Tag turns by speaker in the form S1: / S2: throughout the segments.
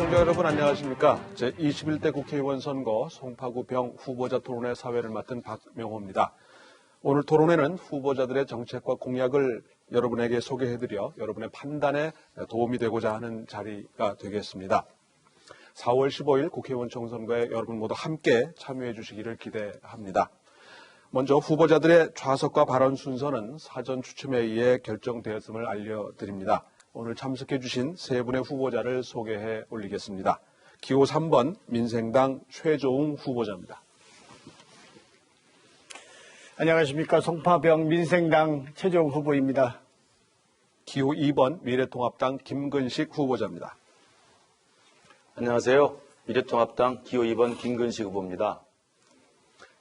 S1: 시청자 여러분 안녕하십니까? 제21대 국회의원 선거 송파구병 후보자 토론회 사회를 맡은 박명호입니다. 오늘 토론회는 후보자들의 정책과 공약을 여러분에게 소개해드려 여러분의 판단에 도움이 되고자 하는 자리가 되겠습니다. 4월 15일 국회의원 총선거에 여러분 모두 함께 참여해 주시기를 기대합니다. 먼저 후보자들의 좌석과 발언 순서는 사전 추첨에 의해 결정되었음을 알려드립니다. 오늘 참석해 주신 세 분의 후보자를 소개해 올리겠습니다. 기호 3번 민생당 최조웅 후보자입니다.
S2: 안녕하십니까. 송파병 민생당 최조웅 후보입니다.
S1: 기호 2번 미래통합당 김근식 후보자입니다.
S3: 안녕하세요. 미래통합당 기호 2번 김근식 후보입니다.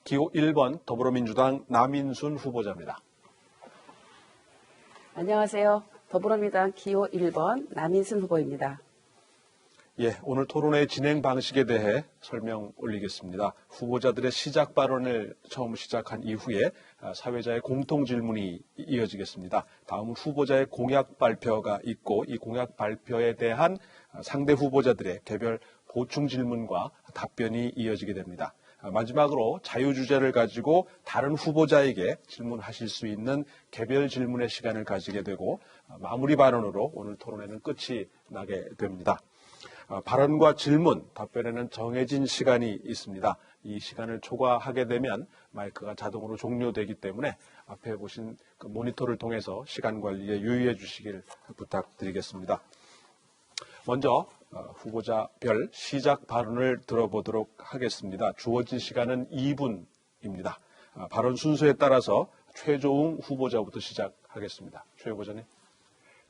S1: 기호 1번 더불어민주당 남인순 후보자입니다.
S4: 안녕하세요. 더불어민주당 기호 1번 남인순 후보입니다.
S1: 예, 오늘 토론회 진행 방식에 대해 설명 올리겠습니다. 후보자들의 시작 발언을 처음 시작한 이후에 사회자의 공통 질문이 이어지겠습니다. 다음은 후보자의 공약 발표가 있고 이 공약 발표에 대한 상대 후보자들의 개별 보충 질문과 답변이 이어지게 됩니다. 마지막으로 자유주제를 가지고 다른 후보자에게 질문하실 수 있는 개별 질문의 시간을 가지게 되고 마무리 발언으로 오늘 토론회는 끝이 나게 됩니다. 발언과 질문, 답변에는 정해진 시간이 있습니다. 이 시간을 초과하게 되면 마이크가 자동으로 종료되기 때문에 앞에 보신 그 모니터를 통해서 시간 관리에 유의해 주시길 부탁드리겠습니다. 먼저 후보자별 시작 발언을 들어보도록 하겠습니다. 주어진 시간은 2분입니다. 발언 순서에 따라서 최조웅 후보자부터 시작하겠습니다. 최 후보자님.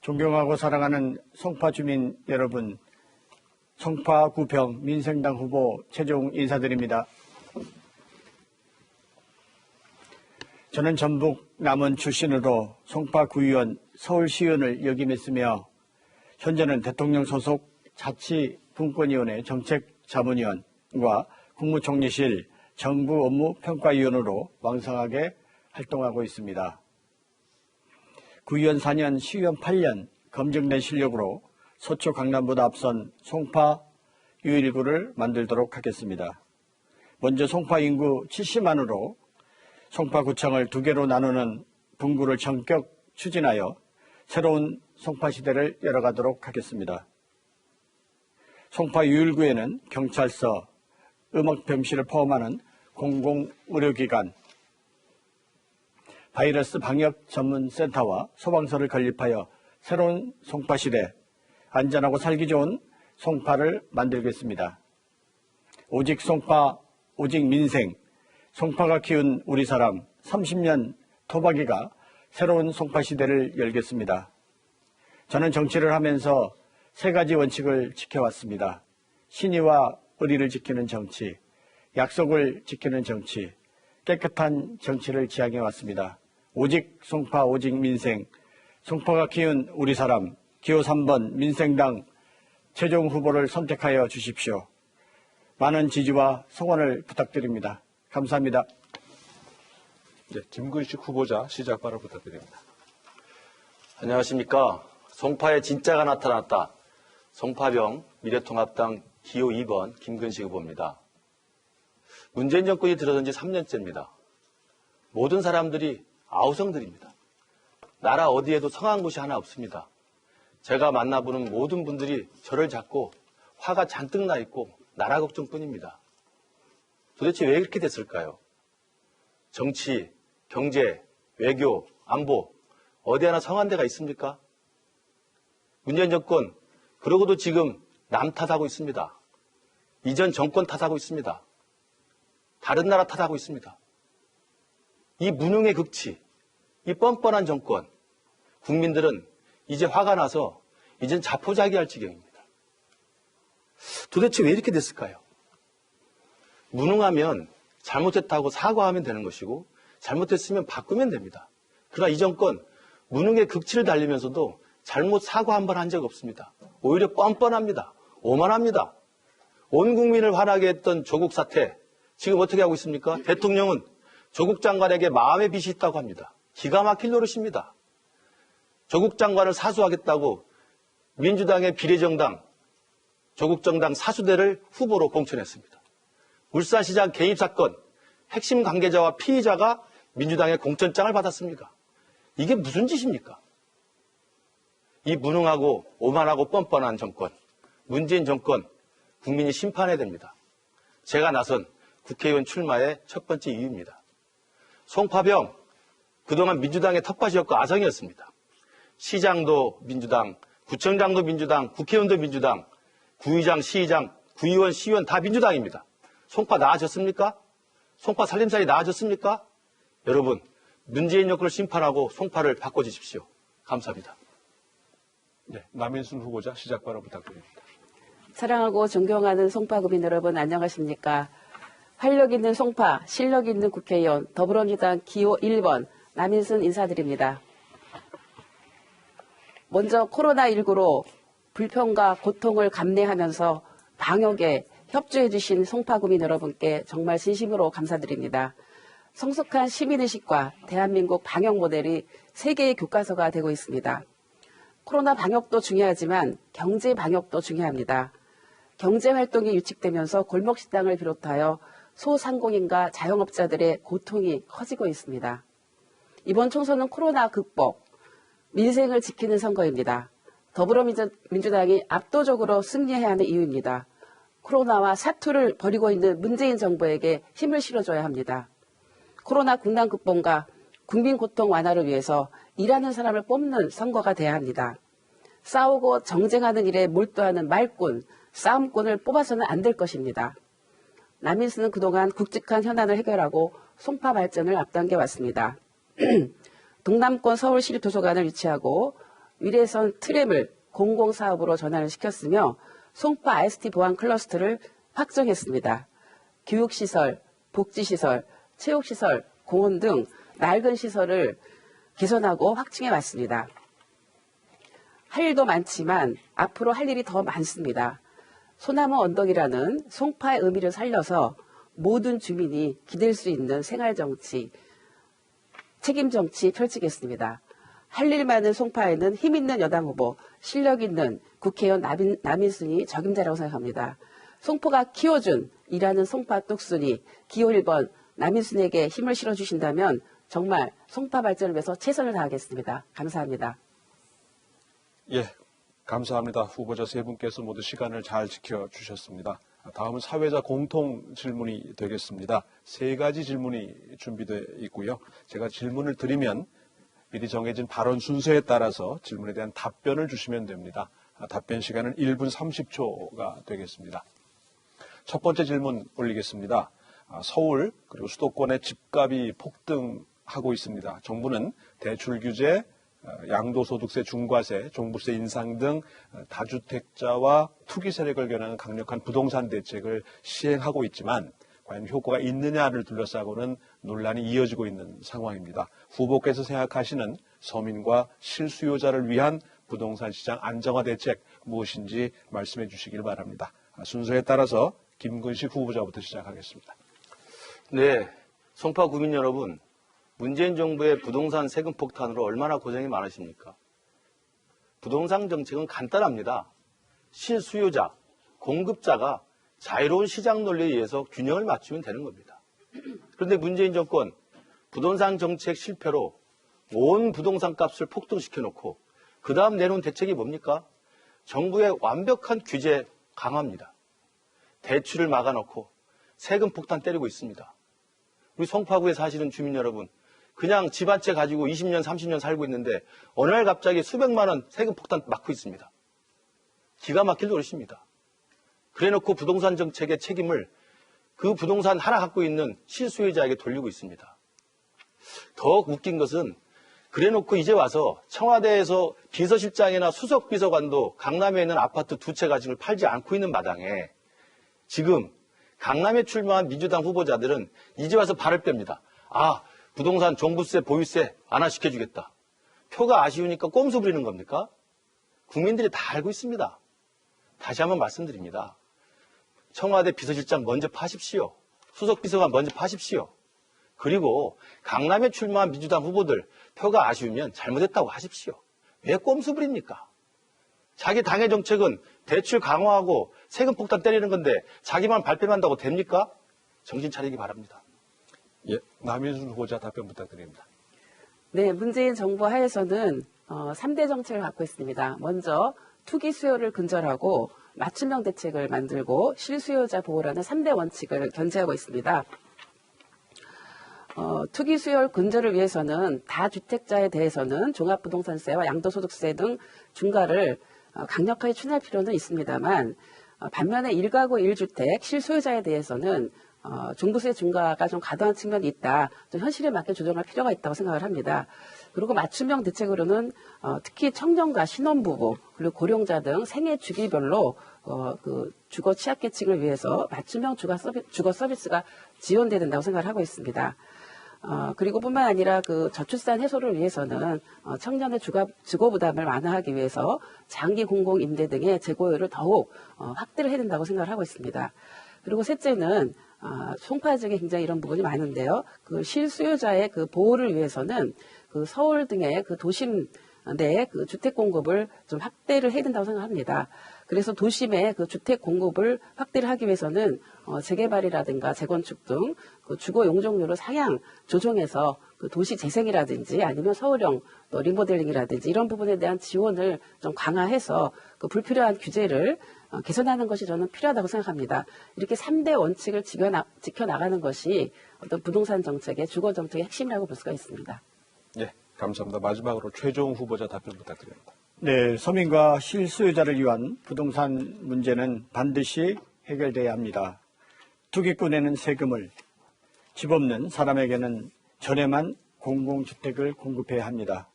S2: 존경하고 사랑하는 송파 주민 여러분, 송파구병 민생당 후보 최조웅 인사드립니다. 저는 전북 남원 출신으로 송파구의원, 서울시의원을 역임했으며 현재는 대통령 소속 자치분권위원회 정책자문위원과 국무총리실 정부 업무평가위원으로 왕성하게 활동하고 있습니다. 구의원 4년, 시의원 8년 검증된 실력으로 서초 강남보다 앞선 송파 U19를 만들도록 하겠습니다. 먼저 송파 인구 70만으로 송파구청을 2개로 나누는 분구를 전격 추진하여 새로운 송파 시대를 열어가도록 하겠습니다. 송파 U19에는 경찰서, 음악병실을 포함하는 공공의료기관, 바이러스 방역 전문센터와 소방서를 건립하여 새로운 송파 시대, 안전하고 살기 좋은 송파를 만들겠습니다. 오직 송파, 오직 민생, 송파가 키운 우리 사람 30년 토박이가 새로운 송파 시대를 열겠습니다. 저는 정치를 하면서 3가지 원칙을 지켜왔습니다. 신의와 의리를 지키는 정치, 약속을 지키는 정치, 깨끗한 정치를 지향해왔습니다. 오직 송파, 오직 민생, 송파가 키운 우리 사람, 기호 3번 민생당 최조웅 후보를 선택하여 주십시오. 많은 지지와 성원을 부탁드립니다. 감사합니다.
S1: 네, 김근식 후보자 시작 발언 부탁드립니다.
S3: 안녕하십니까. 송파에 진짜가 나타났다. 송파병 미래통합당 기호 2번 김근식 후보입니다. 문재인 정권이 들어선 지 3년째입니다. 모든 사람들이 아우성들입니다. 나라 어디에도 성한 곳이 하나 없습니다. 제가 만나보는 모든 분들이 저를 잡고 화가 잔뜩 나 있고 나라 걱정뿐입니다. 도대체 왜 이렇게 됐을까요? 정치, 경제, 외교, 안보 어디 하나 성한 데가 있습니까? 문재인 정권 그러고도 지금 남 탓하고 있습니다. 이전 정권 탓하고 있습니다. 다른 나라 탓하고 있습니다. 이 무능의 극치, 이 뻔뻔한 정권, 국민들은 이제 화가 나서 이젠 자포자기할 지경입니다. 도대체 왜 이렇게 됐을까요? 무능하면 잘못했다고 사과하면 되는 것이고 잘못했으면 바꾸면 됩니다. 그러나 이 정권 무능의 극치를 달리면서도 잘못 사과 한 번 한 적 없습니다. 오히려 뻔뻔합니다. 오만합니다. 온 국민을 화나게 했던 조국 사태 지금 어떻게 하고 있습니까? 대통령은 조국 장관에게 마음의 빚이 있다고 합니다. 기가 막힐 노릇입니다. 조국 장관을 사수하겠다고 민주당의 비례정당 조국 정당 사수대를 후보로 공천했습니다. 울산시장 개입 사건 핵심 관계자와 피의자가 민주당의 공천장을 받았습니까? 이게 무슨 짓입니까? 이 무능하고 오만하고 뻔뻔한 정권, 문재인 정권, 국민이 심판해야 됩니다. 제가 나선 국회의원 출마의 첫 번째 이유입니다. 송파병, 그동안 민주당의 텃밭이었고 아성이었습니다. 시장도 민주당, 구청장도 민주당, 국회의원도 민주당, 구의장, 시의장, 구의원, 시의원 다 민주당입니다. 송파 나아졌습니까? 송파 살림살이 나아졌습니까? 여러분, 문재인 정권을 심판하고 송파를 바꿔주십시오. 감사합니다.
S1: 네, 남인순 후보자 시작 발언 부탁드립니다.
S4: 사랑하고 존경하는 송파 구민 여러분 안녕하십니까? 활력 있는 송파, 실력 있는 국회의원, 더불어민주당 기호 1번 남인순 인사드립니다. 먼저 코로나19로 불평과 고통을 감내하면서 방역에 협조해 주신 송파 구민 여러분께 정말 진심으로 감사드립니다. 성숙한 시민의식과 대한민국 방역 모델이 세계의 교과서가 되고 있습니다. 코로나 방역도 중요하지만 경제 방역도 중요합니다. 경제 활동이 유축되면서 골목식당을 비롯하여 소상공인과 자영업자들의 고통이 커지고 있습니다. 이번 총선은 코로나 극복, 민생을 지키는 선거입니다. 더불어민주당이 압도적으로 승리해야 하는 이유입니다. 코로나와 사투를 벌이고 있는 문재인 정부에게 힘을 실어줘야 합니다. 코로나 국난 극복과 국민 고통 완화를 위해서 일하는 사람을 뽑는 선거가 돼야 합니다. 싸우고 정쟁하는 일에 몰두하는 말꾼, 싸움꾼을 뽑아서는 안 될 것입니다. 남인수는 그동안 굵직한 현안을 해결하고 송파 발전을 앞당겨 왔습니다. 동남권 서울시 도서관을 유치하고 위례선 트램을 공공사업으로 전환을 시켰으며 송파 ICT 보안 클러스터를 확정했습니다. 교육시설, 복지시설, 체육시설, 공원 등 낡은 시설을 개선하고 확충해 왔습니다. 할 일도 많지만 앞으로 할 일이 더 많습니다. 소나무 언덕이라는 송파의 의미를 살려서 모든 주민이 기댈 수 있는 생활정치, 책임정치 펼치겠습니다. 할 일 많은 송파에는 힘있는 여당 후보, 실력 있는 국회의원 남인순이 적임자라고 생각합니다. 송파가 키워준 일하는 송파 뚝순이 기호 1번 남인순에게 힘을 실어주신다면 정말 송파 발전을 위해서 최선을 다하겠습니다. 감사합니다.
S1: 예, 감사합니다. 후보자 세 분께서 모두 시간을 잘 지켜주셨습니다. 다음은 사회자 공통 질문이 되겠습니다. 세 가지 질문이 준비되어 있고요. 제가 질문을 드리면 미리 정해진 발언 순서에 따라서 질문에 대한 답변을 주시면 됩니다. 답변 시간은 1분 30초가 되겠습니다. 첫 번째 질문 올리겠습니다. 서울 그리고 수도권의 집값이 폭등하고 있습니다. 정부는 대출 규제, 양도소득세 중과세, 종부세 인상 등 다주택자와 투기 세력을 겨냥한 강력한 부동산 대책을 시행하고 있지만 과연 효과가 있느냐를 둘러싸고는 논란이 이어지고 있는 상황입니다. 후보께서 생각하시는 서민과 실수요자를 위한 부동산 시장 안정화 대책 무엇인지 말씀해 주시길 바랍니다. 순서에 따라서 김근식 후보자부터 시작하겠습니다.
S3: 네, 송파 구민 여러분, 문재인 정부의 부동산 세금 폭탄으로 얼마나 고생이 많으십니까? 부동산 정책은 간단합니다. 실수요자, 공급자가 자유로운 시장 논리에 의해서 균형을 맞추면 되는 겁니다. 그런데 문재인 정권 부동산 정책 실패로 온 부동산 값을 폭등시켜놓고 그 다음 내놓은 대책이 뭡니까? 정부의 완벽한 규제 강화입니다. 대출을 막아놓고 세금 폭탄 때리고 있습니다. 우리 송파구에 사시는 주민 여러분, 그냥 집 한 채 가지고 20년, 30년 살고 있는데 어느 날 갑자기 수백만 원 세금 폭탄 막고 있습니다. 기가 막힐 노릇입니다. 그래놓고 부동산 정책의 책임을 그 부동산 하나 갖고 있는 실수요자에게 돌리고 있습니다. 더 웃긴 것은 그래놓고 이제 와서 청와대에서 비서실장이나 수석비서관도 강남에 있는 아파트 두 채 가지고 팔지 않고 있는 마당에 지금 강남에 출마한 민주당 후보자들은 이제 와서 발을 뺍니다. 아, 부동산 종부세, 보유세 완화시켜주겠다. 표가 아쉬우니까 꼼수 부리는 겁니까? 국민들이 다 알고 있습니다. 다시 한번 말씀드립니다. 청와대 비서실장 먼저 파십시오. 수석비서관 먼저 파십시오. 그리고 강남에 출마한 민주당 후보들 표가 아쉬우면 잘못했다고 하십시오. 왜 꼼수 부립니까? 자기 당의 정책은 대출 강화하고 세금 폭탄 때리는 건데 자기만 발뺌한다고 됩니까? 정신 차리기 바랍니다.
S1: 예, 남인순 후보자 답변 부탁드립니다.
S4: 네, 문재인 정부 하에서는 3대 정책을 갖고 있습니다. 먼저 투기 수요를 근절하고 맞춤형 대책을 만들고 실수요자 보호라는 3대 원칙을 견지하고 있습니다. 투기 수요 근절을 위해서는 다주택자에 대해서는 종합부동산세와 양도소득세 등 중과를 강력하게 추진할 필요는 있습니다만 반면에 1가구 1주택 실소유자에 대해서는 종부세 중과가 좀 과도한 측면이 있다. 좀 현실에 맞게 조정할 필요가 있다고 생각을 합니다. 그리고 맞춤형 대책으로는 특히 청년과 신혼부부 그리고 고령자 등 생애 주기별로 그 주거 취약계층을 위해서 맞춤형 주거 서비스가 지원돼야 된다고 생각을 하고 있습니다. 그리고 뿐만 아니라 그 저출산 해소를 위해서는 청년의 주거 부담을 완화하기 위해서 장기 공공 임대 등의 재고율을 더욱 확대를 해야 된다고 생각을 하고 있습니다. 그리고 셋째는 송파 지역에 굉장히 이런 부분이 많은데요. 그 실수요자의 그 보호를 위해서는 그 서울 등의 그 도심 내에 그 주택 공급을 좀 확대를 해야 된다고 생각합니다. 그래서 도심의 그 주택 공급을 확대를 하기 위해서는 재개발이라든가 재건축 등 그 주거 용적률을 상향 조정해서 그 도시 재생이라든지 아니면 서울형 또 리모델링이라든지 이런 부분에 대한 지원을 좀 강화해서 그 불필요한 규제를 개선하는 것이 저는 필요하다고 생각합니다. 이렇게 3대 원칙을 지켜나가는 것이 어떤 부동산 정책의 주거 정책의 핵심이라고 볼 수가 있습니다.
S1: 예, 감사합니다. 마지막으로 최종 후보자 답변 부탁드립니다.
S2: 네, 서민과 실수요자를 위한 부동산 문제는 반드시 해결돼야 합니다. 투기꾼에는 세금을, 집 없는 사람에게는 저렴한 공공주택을 공급해야 합니다.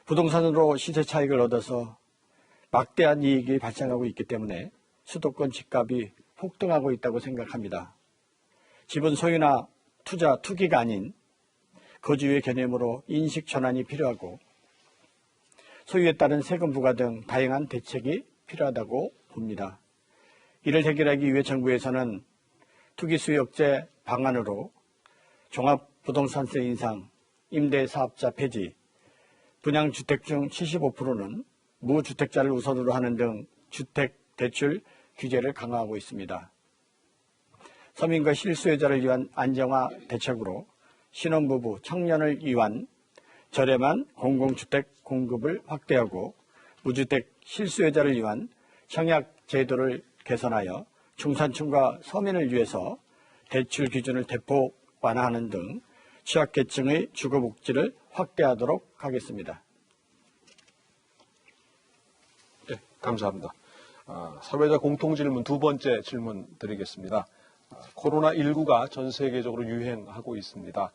S2: 부동산으로 시세 차익을 얻어서 막대한 이익이 발생하고 있기 때문에 수도권 집값이 폭등하고 있다고 생각합니다. 집은 소유나 투자, 투기가 아닌 거주의 개념으로 인식 전환이 필요하고 소유에 따른 세금 부과 등 다양한 대책이 필요하다고 봅니다. 이를 해결하기 위해 정부에서는 투기수요 억제 방안으로 종합부동산세 인상, 임대사업자 폐지, 분양주택 중 75%는 무주택자를 우선으로 하는 등 주택 대출 규제를 강화하고 있습니다. 서민과 실수요자를 위한 안정화 대책으로 신혼부부, 청년을 위한 저렴한 공공주택 공급을 확대하고 무주택 실수요자를 위한 청약 제도를 개선하여 중산층과 서민을 위해서 대출 기준을 대폭 완화하는 등 취약계층의 주거복지를 확대하도록 하겠습니다.
S1: 네, 감사합니다. 사회자 공통질문 두 번째 질문 드리겠습니다. 코로나19가 전 세계적으로 유행하고 있습니다.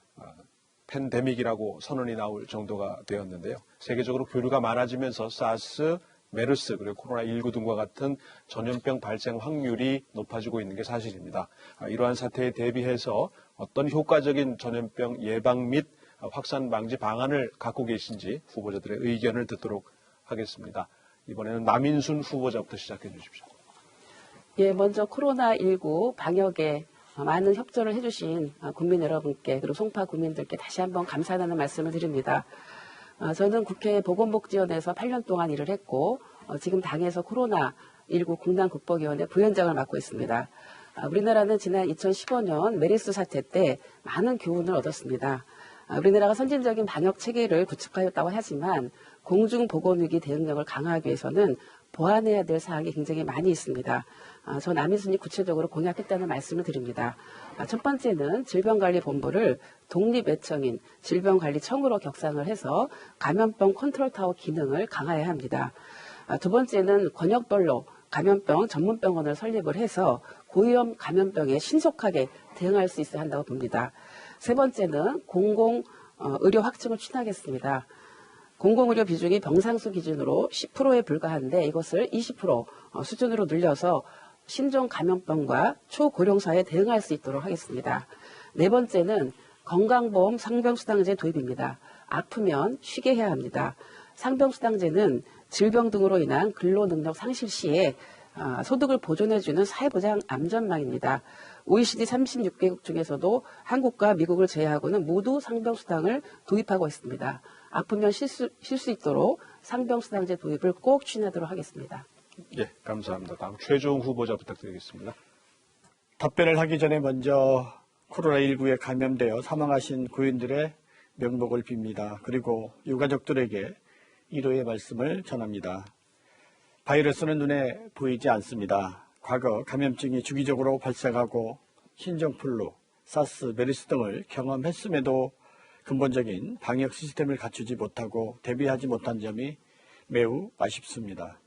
S1: 팬데믹이라고 선언이 나올 정도가 되었는데요. 세계적으로 교류가 많아지면서 사스, 메르스 그리고 코로나19 등과 같은 전염병 발생 확률이 높아지고 있는 게 사실입니다. 이러한 사태에 대비해서 어떤 효과적인 전염병 예방 및 확산 방지 방안을 갖고 계신지 후보자들의 의견을 듣도록 하겠습니다. 이번에는 남인순 후보자부터 시작해 주십시오.
S4: 예, 먼저 코로나19 방역에 많은 협조를 해주신 국민 여러분께 그리고 송파 국민들께 다시 한번 감사하다는 말씀을 드립니다. 저는 국회 보건복지위원회에서 8년 동안 일을 했고 지금 당에서 코로나19 국난극복위원회 부위원장을 맡고 있습니다. 우리나라는 지난 2015년 메르스 사태 때 많은 교훈을 얻었습니다. 우리나라가 선진적인 방역 체계를 구축하였다고 하지만 공중보건위기 대응력을 강화하기 위해서는 보완해야 될 사항이 굉장히 많이 있습니다. 저 남인순이 구체적으로 공약했다는 말씀을 드립니다. 첫 번째는 질병관리본부를 독립외청인 질병관리청으로 격상을 해서 감염병 컨트롤타워 기능을 강화해야 합니다. 두 번째는 권역별로 감염병 전문병원을 설립을 해서 고위험 감염병에 신속하게 대응할 수 있어야 한다고 봅니다. 세 번째는 공공의료 확충을 추진하겠습니다. 공공의료 비중이 병상수 기준으로 10%에 불과한데 이것을 20% 수준으로 늘려서 신종 감염병과 초고령사에 대응할 수 있도록 하겠습니다. 네 번째는 건강보험 상병수당제 도입입니다. 아프면 쉬게 해야 합니다. 상병수당제는 질병 등으로 인한 근로능력 상실 시에 소득을 보존해주는 사회보장 안전망입니다. OECD 36개국 중에서도 한국과 미국을 제외하고는 모두 상병수당을 도입하고 있습니다. 아프면 쉴 수 있도록 상병수당제 도입을 꼭 추진하도록 하겠습니다.
S1: 예, 감사합니다. 다음 최종 후보자 부탁드리겠습니다.
S2: 답변을 하기 전에 먼저 코로나19에 감염되어 사망하신 구인들의 명복을 빕니다. 그리고 유가족들에게 위로의 말씀을 전합니다. 바이러스는 눈에 보이지 않습니다. 과거 감염증이 주기적으로 발생하고 신종플루, 사스, 메르스 등을 경험했음에도 근본적인 방역 시스템을 갖추지 못하고 대비하지 못한 점이 매우 아쉽습니다.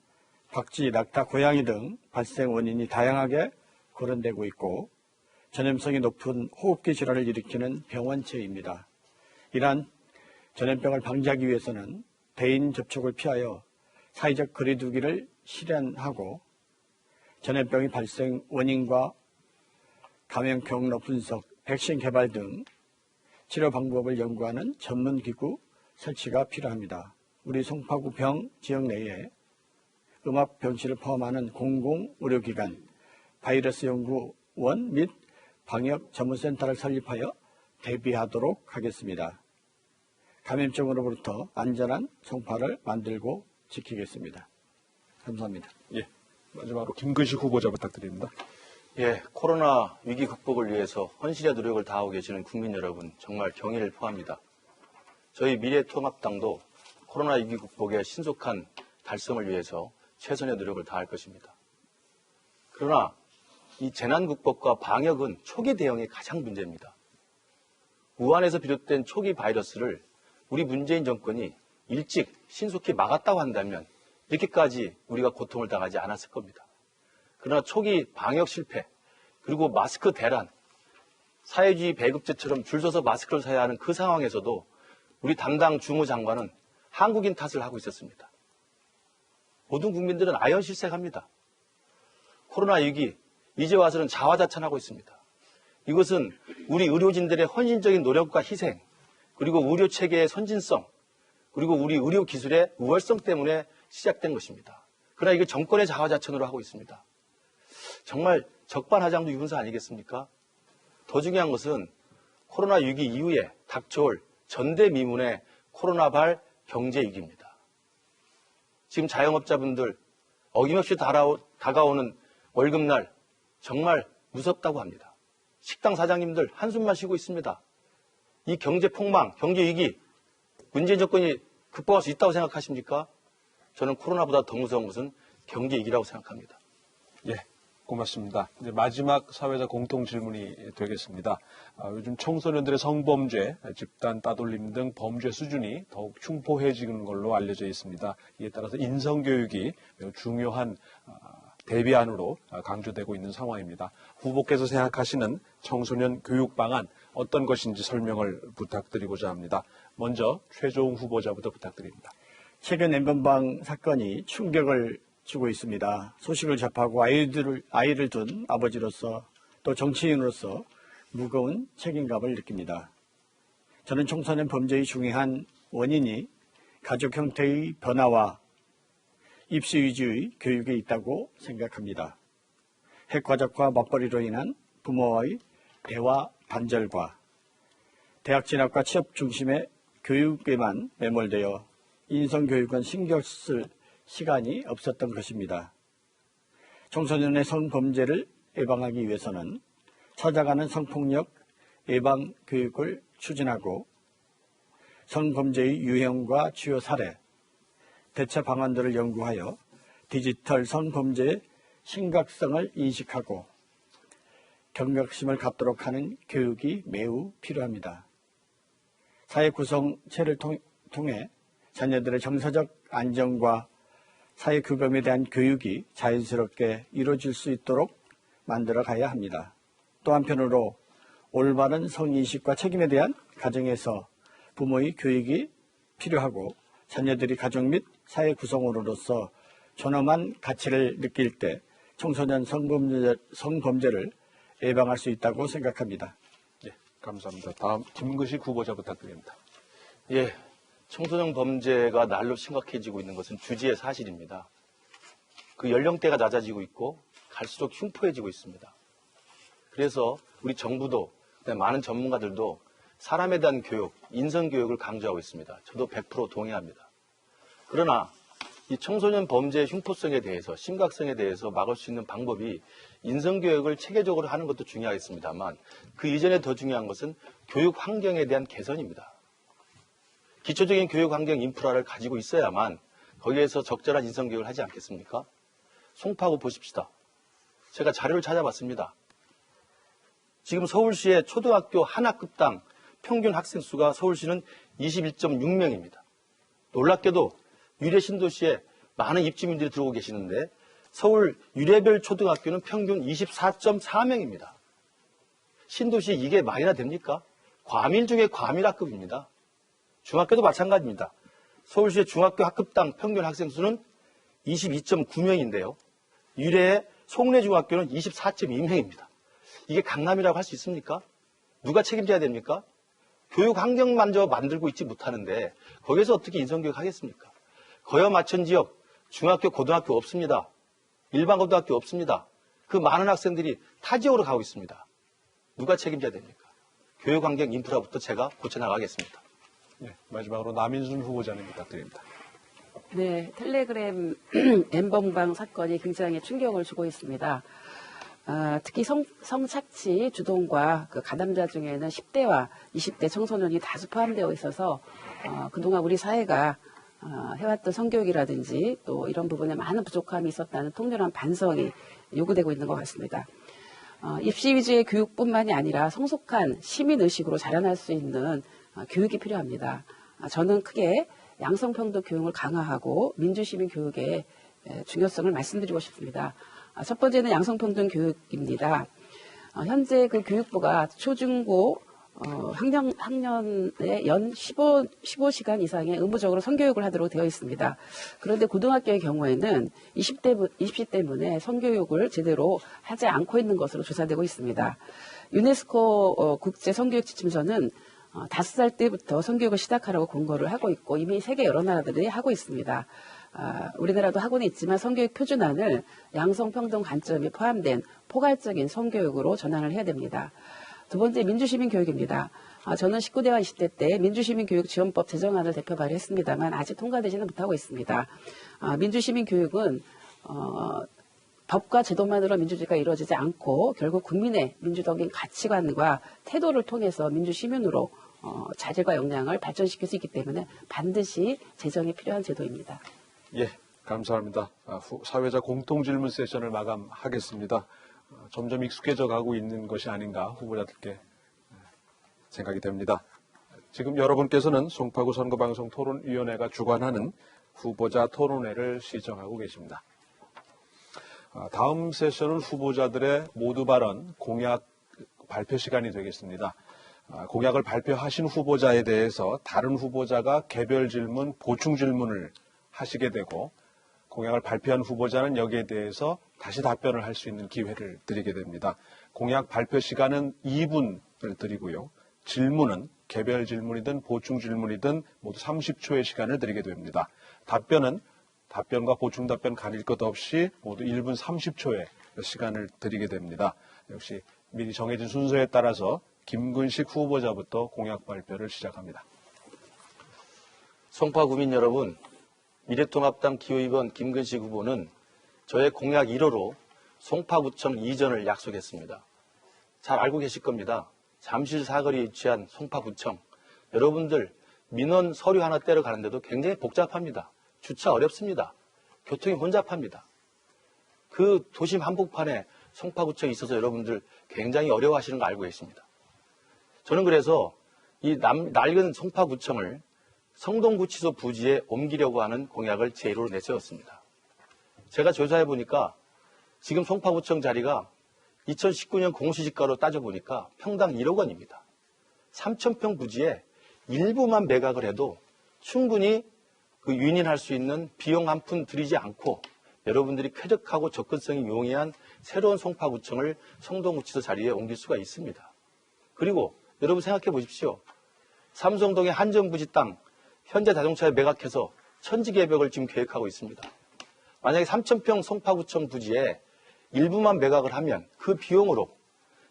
S2: 박쥐, 낙타, 고양이 등 발생 원인이 다양하게 거론되고 있고 전염성이 높은 호흡기 질환을 일으키는 병원체입니다. 이러한 전염병을 방지하기 위해서는 대인 접촉을 피하여 사회적 거리두기를 실현하고 전염병의 발생 원인과 감염 경로 분석, 백신 개발 등 치료 방법을 연구하는 전문기구 설치가 필요합니다. 우리 송파구 병 지역 내에 음압병실을 포함하는 공공의료기관, 바이러스 연구원 및 방역 전문센터를 설립하여 대비하도록 하겠습니다. 감염증으로부터 안전한 송파를 만들고 지키겠습니다. 감사합니다.
S1: 예, 마지막으로 김근식 후보자 부탁드립니다.
S3: 예, 코로나 위기 극복을 위해서 헌신의 노력을 다하고 계시는 국민 여러분 정말 경의를 표합니다. 저희 미래통합당도 코로나 위기 극복의 신속한 달성을 위해서 최선의 노력을 다할 것입니다. 그러나 이 재난 극복과 방역은 초기 대응이 가장 문제입니다. 우한에서 비롯된 초기 바이러스를 우리 문재인 정권이 일찍 신속히 막았다고 한다면 이렇게까지 우리가 고통을 당하지 않았을 겁니다. 그러나 초기 방역 실패, 그리고 마스크 대란, 사회주의 배급제처럼 줄 서서 마스크를 사야 하는 그 상황에서도 우리 담당 주무장관은 한국인 탓을 하고 있었습니다. 모든 국민들은 아연실색합니다. 코로나 위기, 이제 와서는 자화자찬하고 있습니다. 이것은 우리 의료진들의 헌신적인 노력과 희생, 그리고 의료체계의 선진성, 그리고 우리 의료기술의 우월성 때문에 시작된 것입니다. 그러나 이게 정권의 자화자찬으로 하고 있습니다. 정말 적반하장도 유분수 아니겠습니까? 더 중요한 것은 코로나 위기 이후에 닥쳐올 전대미문의 코로나발 경제위기입니다. 지금 자영업자분들 어김없이 다가오는 월급날 정말 무섭다고 합니다. 식당 사장님들 한숨만 쉬고 있습니다. 이 경제 폭망, 경제 위기, 문재인 정권이 극복할 수 있다고 생각하십니까? 저는 코로나보다 더 무서운 것은 경제 위기라고 생각합니다.
S1: 예, 고맙습니다. 이제 마지막 사회자 공통 질문이 되겠습니다. 요즘 청소년들의 성범죄, 집단 따돌림 등 범죄 수준이 더욱 흉포해지는 걸로 알려져 있습니다. 이에 따라서 인성교육이 매우 중요한 대비안으로 강조되고 있는 상황입니다. 후보께서 생각하시는 청소년 교육 방안 어떤 것인지 설명을 부탁드리고자 합니다. 먼저 최종 후보자부터 부탁드립니다.
S2: 최근 엠번방 사건이 충격을 주고 있습니다. 소식을 접하고 아이를 둔 아버지로서 또 정치인으로서 무거운 책임감을 느낍니다. 저는 청소년 범죄의 중요한 원인이 가족 형태의 변화와 입시 위주의 교육에 있다고 생각합니다. 핵가족과 맞벌이로 인한 부모와의 대화 단절과 대학 진학과 취업 중심의 교육에만 매몰되어 인성교육은 신경 쓸 시간이 없었던 것입니다. 청소년의 성범죄를 예방하기 위해서는 찾아가는 성폭력 예방 교육을 추진하고 성범죄의 유형과 주요 사례, 대처 방안들을 연구하여 디지털 성범죄의 심각성을 인식하고 경각심을 갖도록 하는 교육이 매우 필요합니다. 사회 구성체를 통해 자녀들의 정서적 안정과 사회 규범에 대한 교육이 자연스럽게 이루어질 수 있도록 만들어 가야 합니다. 또 한편으로 올바른 성인식과 책임에 대한 가정에서 부모의 교육이 필요하고 자녀들이 가족 및 사회 구성원으로서 존엄한 가치를 느낄 때 청소년 성범죄를 예방할 수 있다고 생각합니다.
S1: 예, 감사합니다. 다음 김근식 후보자 부탁드립니다.
S3: 예, 청소년 범죄가 날로 심각해지고 있는 것은 주지의 사실입니다. 그 연령대가 낮아지고 있고 갈수록 흉포해지고 있습니다. 그래서 우리 정부도 많은 전문가들도 사람에 대한 교육, 인성교육을 강조하고 있습니다. 저도 100% 동의합니다. 그러나 이 청소년 범죄의 흉포성에 대해서, 심각성에 대해서 막을 수 있는 방법이 인성교육을 체계적으로 하는 것도 중요하겠습니다만 그 이전에 더 중요한 것은 교육 환경에 대한 개선입니다. 기초적인 교육 환경 인프라를 가지고 있어야만 거기에서 적절한 인성교육을 하지 않겠습니까? 송파구 보십시다. 제가 자료를 찾아봤습니다. 지금 서울시의 초등학교 한 학급당 평균 학생 수가 서울시는 21.6명입니다. 놀랍게도 유래 신도시에 많은 입주민들이 들어오고 계시는데 서울 유래별 초등학교는 평균 24.4명입니다. 신도시 이게 말이나 됩니까? 과밀 중에 과밀학급입니다. 중학교도 마찬가지입니다. 서울시의 중학교 학급당 평균 학생 수는 22.9명인데요. 유래의 송내중학교는 24.2명입니다. 이게 강남이라고 할 수 있습니까? 누가 책임져야 됩니까? 교육 환경만저 만들고 있지 못하는데 거기서 어떻게 인성교육 하겠습니까? 거여 마천 지역 중학교, 고등학교 없습니다. 일반 고등학교 없습니다. 그 많은 학생들이 타 지역으로 가고 있습니다. 누가 책임져야 됩니까? 교육 환경 인프라부터 제가 고쳐나가겠습니다.
S1: 네, 마지막으로 남인순 후보자님 부탁드립니다.
S4: 네, 텔레그램 N번방 사건이 굉장히 충격을 주고 있습니다. 특히 성착취 주동과 그 가담자 중에는 10대와 20대 청소년이 다수 포함되어 있어서 그동안 우리 사회가 해왔던 성교육이라든지 또 이런 부분에 많은 부족함이 있었다는 통렬한 반성이 요구되고 있는 것 같습니다. 입시 위주의 교육뿐만이 아니라 성숙한 시민의식으로 자라날 수 있는 교육이 필요합니다. 저는 크게 양성평등 교육을 강화하고 민주시민 교육의 중요성을 말씀드리고 싶습니다. 첫 번째는 양성평등 교육입니다. 현재 그 교육부가 초중고 학년에 연 15시간 이상의 의무적으로 성교육을 하도록 되어 있습니다. 그런데 고등학교의 경우에는 20시 때문에 성교육을 제대로 하지 않고 있는 것으로 조사되고 있습니다. 유네스코 국제 성교육 지침서는 5살 때부터 성교육을 시작하라고 권고를 하고 있고 이미 세계 여러 나라들이 하고 있습니다. 우리나라도 하고는 있지만 성교육 표준안을 양성평등 관점이 포함된 포괄적인 성교육으로 전환을 해야 됩니다. 두 번째 민주시민 교육입니다. 저는 19대와 20대 때 민주시민교육지원법 제정안을 대표 발의했습니다만 아직 통과되지는 못하고 있습니다. 민주시민 교육은 법과 제도만으로 민주주의가 이루어지지 않고 결국 국민의 민주적인 가치관과 태도를 통해서 민주시민으로 자질과 역량을 발전시킬 수 있기 때문에 반드시 제정이 필요한 제도입니다.
S1: 예, 감사합니다. 사회자 공통질문 세션을 마감하겠습니다. 점점 익숙해져 가고 있는 것이 아닌가 후보자들께 생각이 됩니다. 지금 여러분께서는 송파구 선거방송 토론위원회가 주관하는 후보자 토론회를 시청하고 계십니다. 다음 세션은 후보자들의 모두 발언 공약 발표 시간이 되겠습니다. 공약을 발표하신 후보자에 대해서 다른 후보자가 개별 질문, 보충 질문을 하시게 되고 공약을 발표한 후보자는 여기에 대해서 다시 답변을 할 수 있는 기회를 드리게 됩니다. 공약 발표 시간은 2분을 드리고요. 질문은 개별 질문이든 보충 질문이든 모두 30초의 시간을 드리게 됩니다. 답변과 보충 답변 가릴 것 없이 모두 1분 30초의 시간을 드리게 됩니다. 역시 미리 정해진 순서에 따라서 김근식 후보자부터 공약 발표를 시작합니다.
S3: 송파 구민 여러분, 미래통합당 기호 2번 김근식 후보는 저의 공약 1호로 송파구청 이전을 약속했습니다. 잘 알고 계실 겁니다. 잠실 사거리에 위치한 송파구청. 여러분들 민원 서류 하나 떼러 가는데도 굉장히 복잡합니다. 주차 어렵습니다. 교통이 혼잡합니다. 그 도심 한복판에 송파구청이 있어서 여러분들 굉장히 어려워하시는 거 알고 계십니다. 저는 그래서 이 낡은 송파구청을 성동구치소 부지에 옮기려고 하는 공약을 제1호로 내세웠습니다. 제가 조사해 보니까 지금 송파구청 자리가 2019년 공시지가로 따져보니까 평당 1억 원입니다. 3,000평 부지에 일부만 매각을 해도 충분히 그 유인할 수 있는 비용 한 푼 들이지 않고 여러분들이 쾌적하고 접근성이 용이한 새로운 송파구청을 성동구치소 자리에 옮길 수가 있습니다. 그리고 여러분 생각해 보십시오. 삼성동의 한전부지 땅 현대 자동차에 매각해서 천지개벽을 지금 계획하고 있습니다. 만약에 3,000평 송파구청 부지에 일부만 매각을 하면 그 비용으로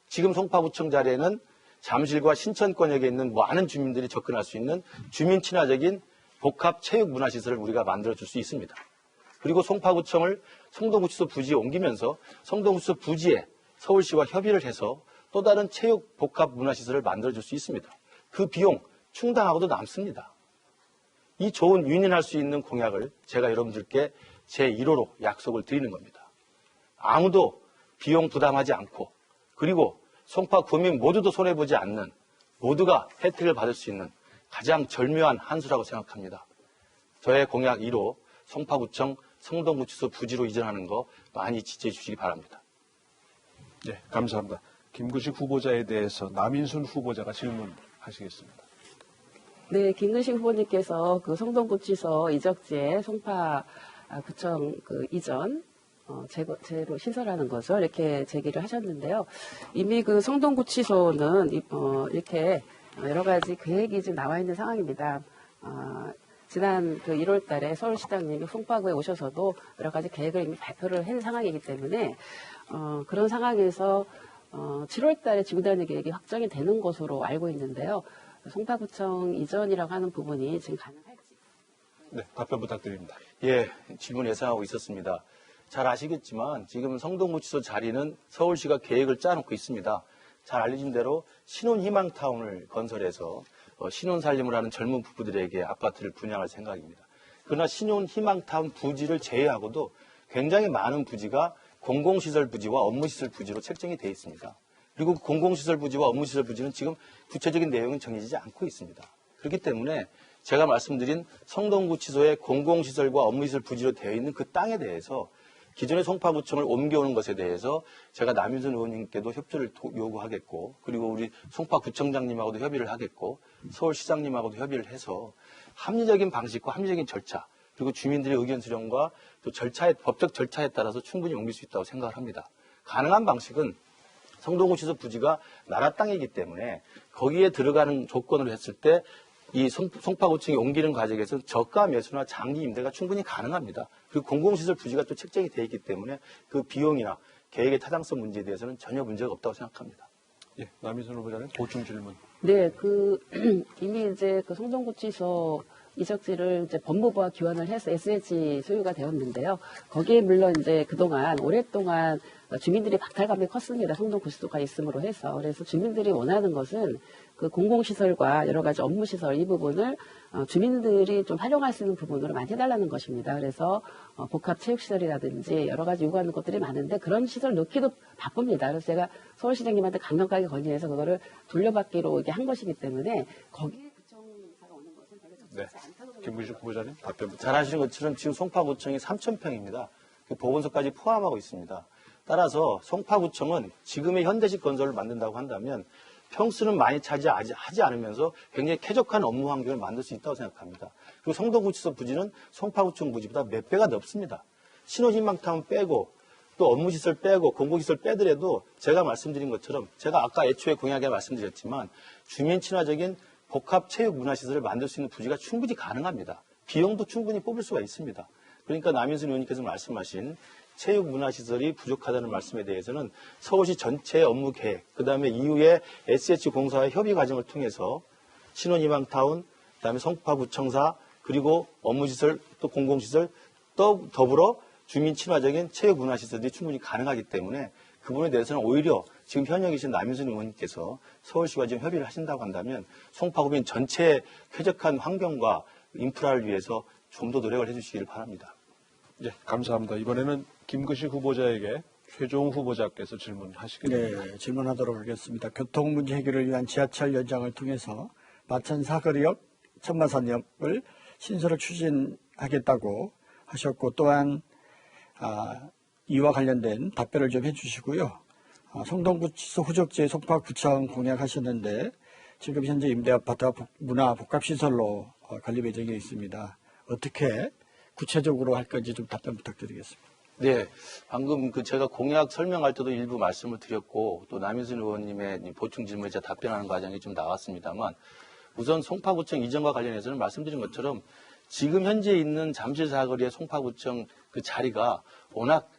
S3: 지금 송파구청 자리에는 잠실과 신천권역에 있는 많은 주민들이 접근할 수 있는 주민 친화적인 복합 체육문화시설을 우리가 만들어줄 수 있습니다. 그리고 송파구청을 성동구치소 부지에 옮기면서 성동구치소 부지에 서울시와 협의를 해서 또 다른 체육 복합 문화시설을 만들어줄 수 있습니다. 그 비용 충당하고도 남습니다. 이 좋은 윈윈할 수 있는 공약을 제가 여러분들께 제1호로 약속을 드리는 겁니다. 아무도 비용 부담하지 않고 그리고 송파 구민 모두도 손해보지 않는 모두가 혜택을 받을 수 있는 가장 절묘한 한 수라고 생각합니다. 저의 공약 1호 송파구청 성동구치소 부지로 이전하는 거 많이 지지해 주시기 바랍니다.
S1: 네, 감사합니다. 김구식 후보자에 대해서 남인순 후보자가 질문하시겠습니다.
S4: 네, 김근식 후보님께서 그 성동구치소 이적지에 송파구청 그 이전 제로 신설하는 거죠. 이렇게 제기를 하셨는데요. 이미 그 성동구치소는 이렇게 여러 가지 계획이 지금 나와 있는 상황입니다. 지난 그 1월 달에 서울시장님이 송파구에 오셔서도 여러 가지 계획을 이미 발표를 한 상황이기 때문에 그런 상황에서 7월 달에 지구단위 계획이 확정이 되는 것으로 알고 있는데요. 송파구청 이전이라고 하는 부분이 지금 가능할지.
S1: 네, 답변 부탁드립니다.
S3: 예, 질문 예상하고 있었습니다. 잘 아시겠지만 지금 성동구치소 자리는 서울시가 계획을 짜놓고 있습니다. 잘 알려진 대로 신혼희망타운을 건설해서 신혼살림을 하는 젊은 부부들에게 아파트를 분양할 생각입니다. 그러나 신혼희망타운 부지를 제외하고도 굉장히 많은 부지가 공공시설 부지와 업무시설 부지로 책정이 되어 있습니다. 그리고 공공시설 부지와 업무시설 부지는 지금 구체적인 내용은 정해지지 않고 있습니다. 그렇기 때문에 제가 말씀드린 성동구치소의 공공시설과 업무시설 부지로 되어 있는 그 땅에 대해서 기존의 송파구청을 옮겨오는 것에 대해서 제가 남인순 의원님께도 협조를 요구하겠고 그리고 우리 송파구청장님하고도 협의를 하겠고 서울시장님하고도 협의를 해서 합리적인 방식과 합리적인 절차 그리고 주민들의 의견 수렴과 또 법적 절차에 따라서 충분히 옮길 수 있다고 생각을 합니다. 가능한 방식은 성동구치소 부지가 나라 땅이기 때문에 거기에 들어가는 조건으로 했을 때 이 송파구청이 옮기는 과정에서 저가 매수나 장기 임대가 충분히 가능합니다. 그리고 공공시설 부지가 또 책정이 되어 있기 때문에 그 비용이나 계획의 타당성 문제에 대해서는 전혀 문제가 없다고 생각합니다.
S1: 예, 남인순 후보자님 보충 질문.
S4: 네, 이미 이제 그 성동구치소 이적지를 이제 법무부와 교환을 해서 SH 소유가 되었는데요. 거기에 물론 이제 그동안 오랫동안 주민들이 박탈감이 컸습니다. 성동구치소가 있음으로 해서. 그래서 주민들이 원하는 것은 그 공공시설과 여러 가지 업무시설 이 부분을 주민들이 좀 활용할 수 있는 부분으로 많이 해달라는 것입니다. 그래서 복합체육시설이라든지 여러 가지 요구하는 것들이 많은데 그런 시설 넣기도 바쁩니다. 그래서 제가 서울시장님한테 강력하게 건의해서 그거를 돌려받기로 이게 한 것이기 때문에 거기에 구청사가 오는 것은 별로 적절하지
S1: 네,
S4: 않다고 생각합니다.
S1: 김구식 후보자님 답변 부탁드립니다.
S3: 잘 아시는 것처럼 지금 송파구청이 3,000평입니다. 보건소까지 포함하고 있습니다. 따라서 송파구청은 지금의 현대식 건설을 만든다고 한다면 평수는 많이 차지하지 않으면서 굉장히 쾌적한 업무 환경을 만들 수 있다고 생각합니다. 그리고 성동구치소 부지는 송파구청 부지보다 몇 배가 넓습니다. 신혼희망타운 빼고 또 업무시설 빼고 공공시설 빼더라도 제가 말씀드린 것처럼 제가 아까 애초에 공약에 말씀드렸지만 주민 친화적인 복합체육문화시설을 만들 수 있는 부지가 충분히 가능합니다. 비용도 충분히 뽑을 수가 있습니다. 그러니까 남인순 의원님께서 말씀하신 체육문화시설이 부족하다는 말씀에 대해서는 서울시 전체 업무 계획, 그다음에 이후에 SH공사와의 협의 과정을 통해서 신혼희망타운, 그다음에 송파구청사, 그리고 업무시설, 또 공공시설, 또 더불어 주민 친화적인 체육문화시설이 충분히 가능하기 때문에 그 부분에 대해서는 오히려 지금 현역에 계신 남인순 의원님께서 서울시와 지금 협의를 하신다고 한다면 송파구민 전체의 쾌적한 환경과 인프라를 위해서 좀 더 노력을 해주시기를 바랍니다.
S1: 예, 감사합니다. 이번에는 김구식 후보자에게 최종 후보자께서 질문하시겠습니다.
S2: 네, 질문하도록 하겠습니다. 교통 문제 해결을 위한 지하철 연장을 통해서 마천 사거리역, 천마산역을 신설을 추진하겠다고 하셨고 또한 이와 관련된 답변을 좀 해주시고요. 성동구치소 후적지에 송파구청 공약하셨는데 지금 현재 임대아파트가 문화복합시설로 건립 예정에 있습니다. 어떻게 구체적으로 할 건지 좀 답변 부탁드리겠습니다.
S3: 네, 방금 제가 공약 설명할 때도 일부 말씀을 드렸고 또 남인순 의원님의 보충 질문에 제가 답변하는 과정이 좀 나왔습니다만 우선 송파구청 이전과 관련해서는 말씀드린 것처럼 지금 현재 있는 잠실 사거리의 송파구청 그 자리가 워낙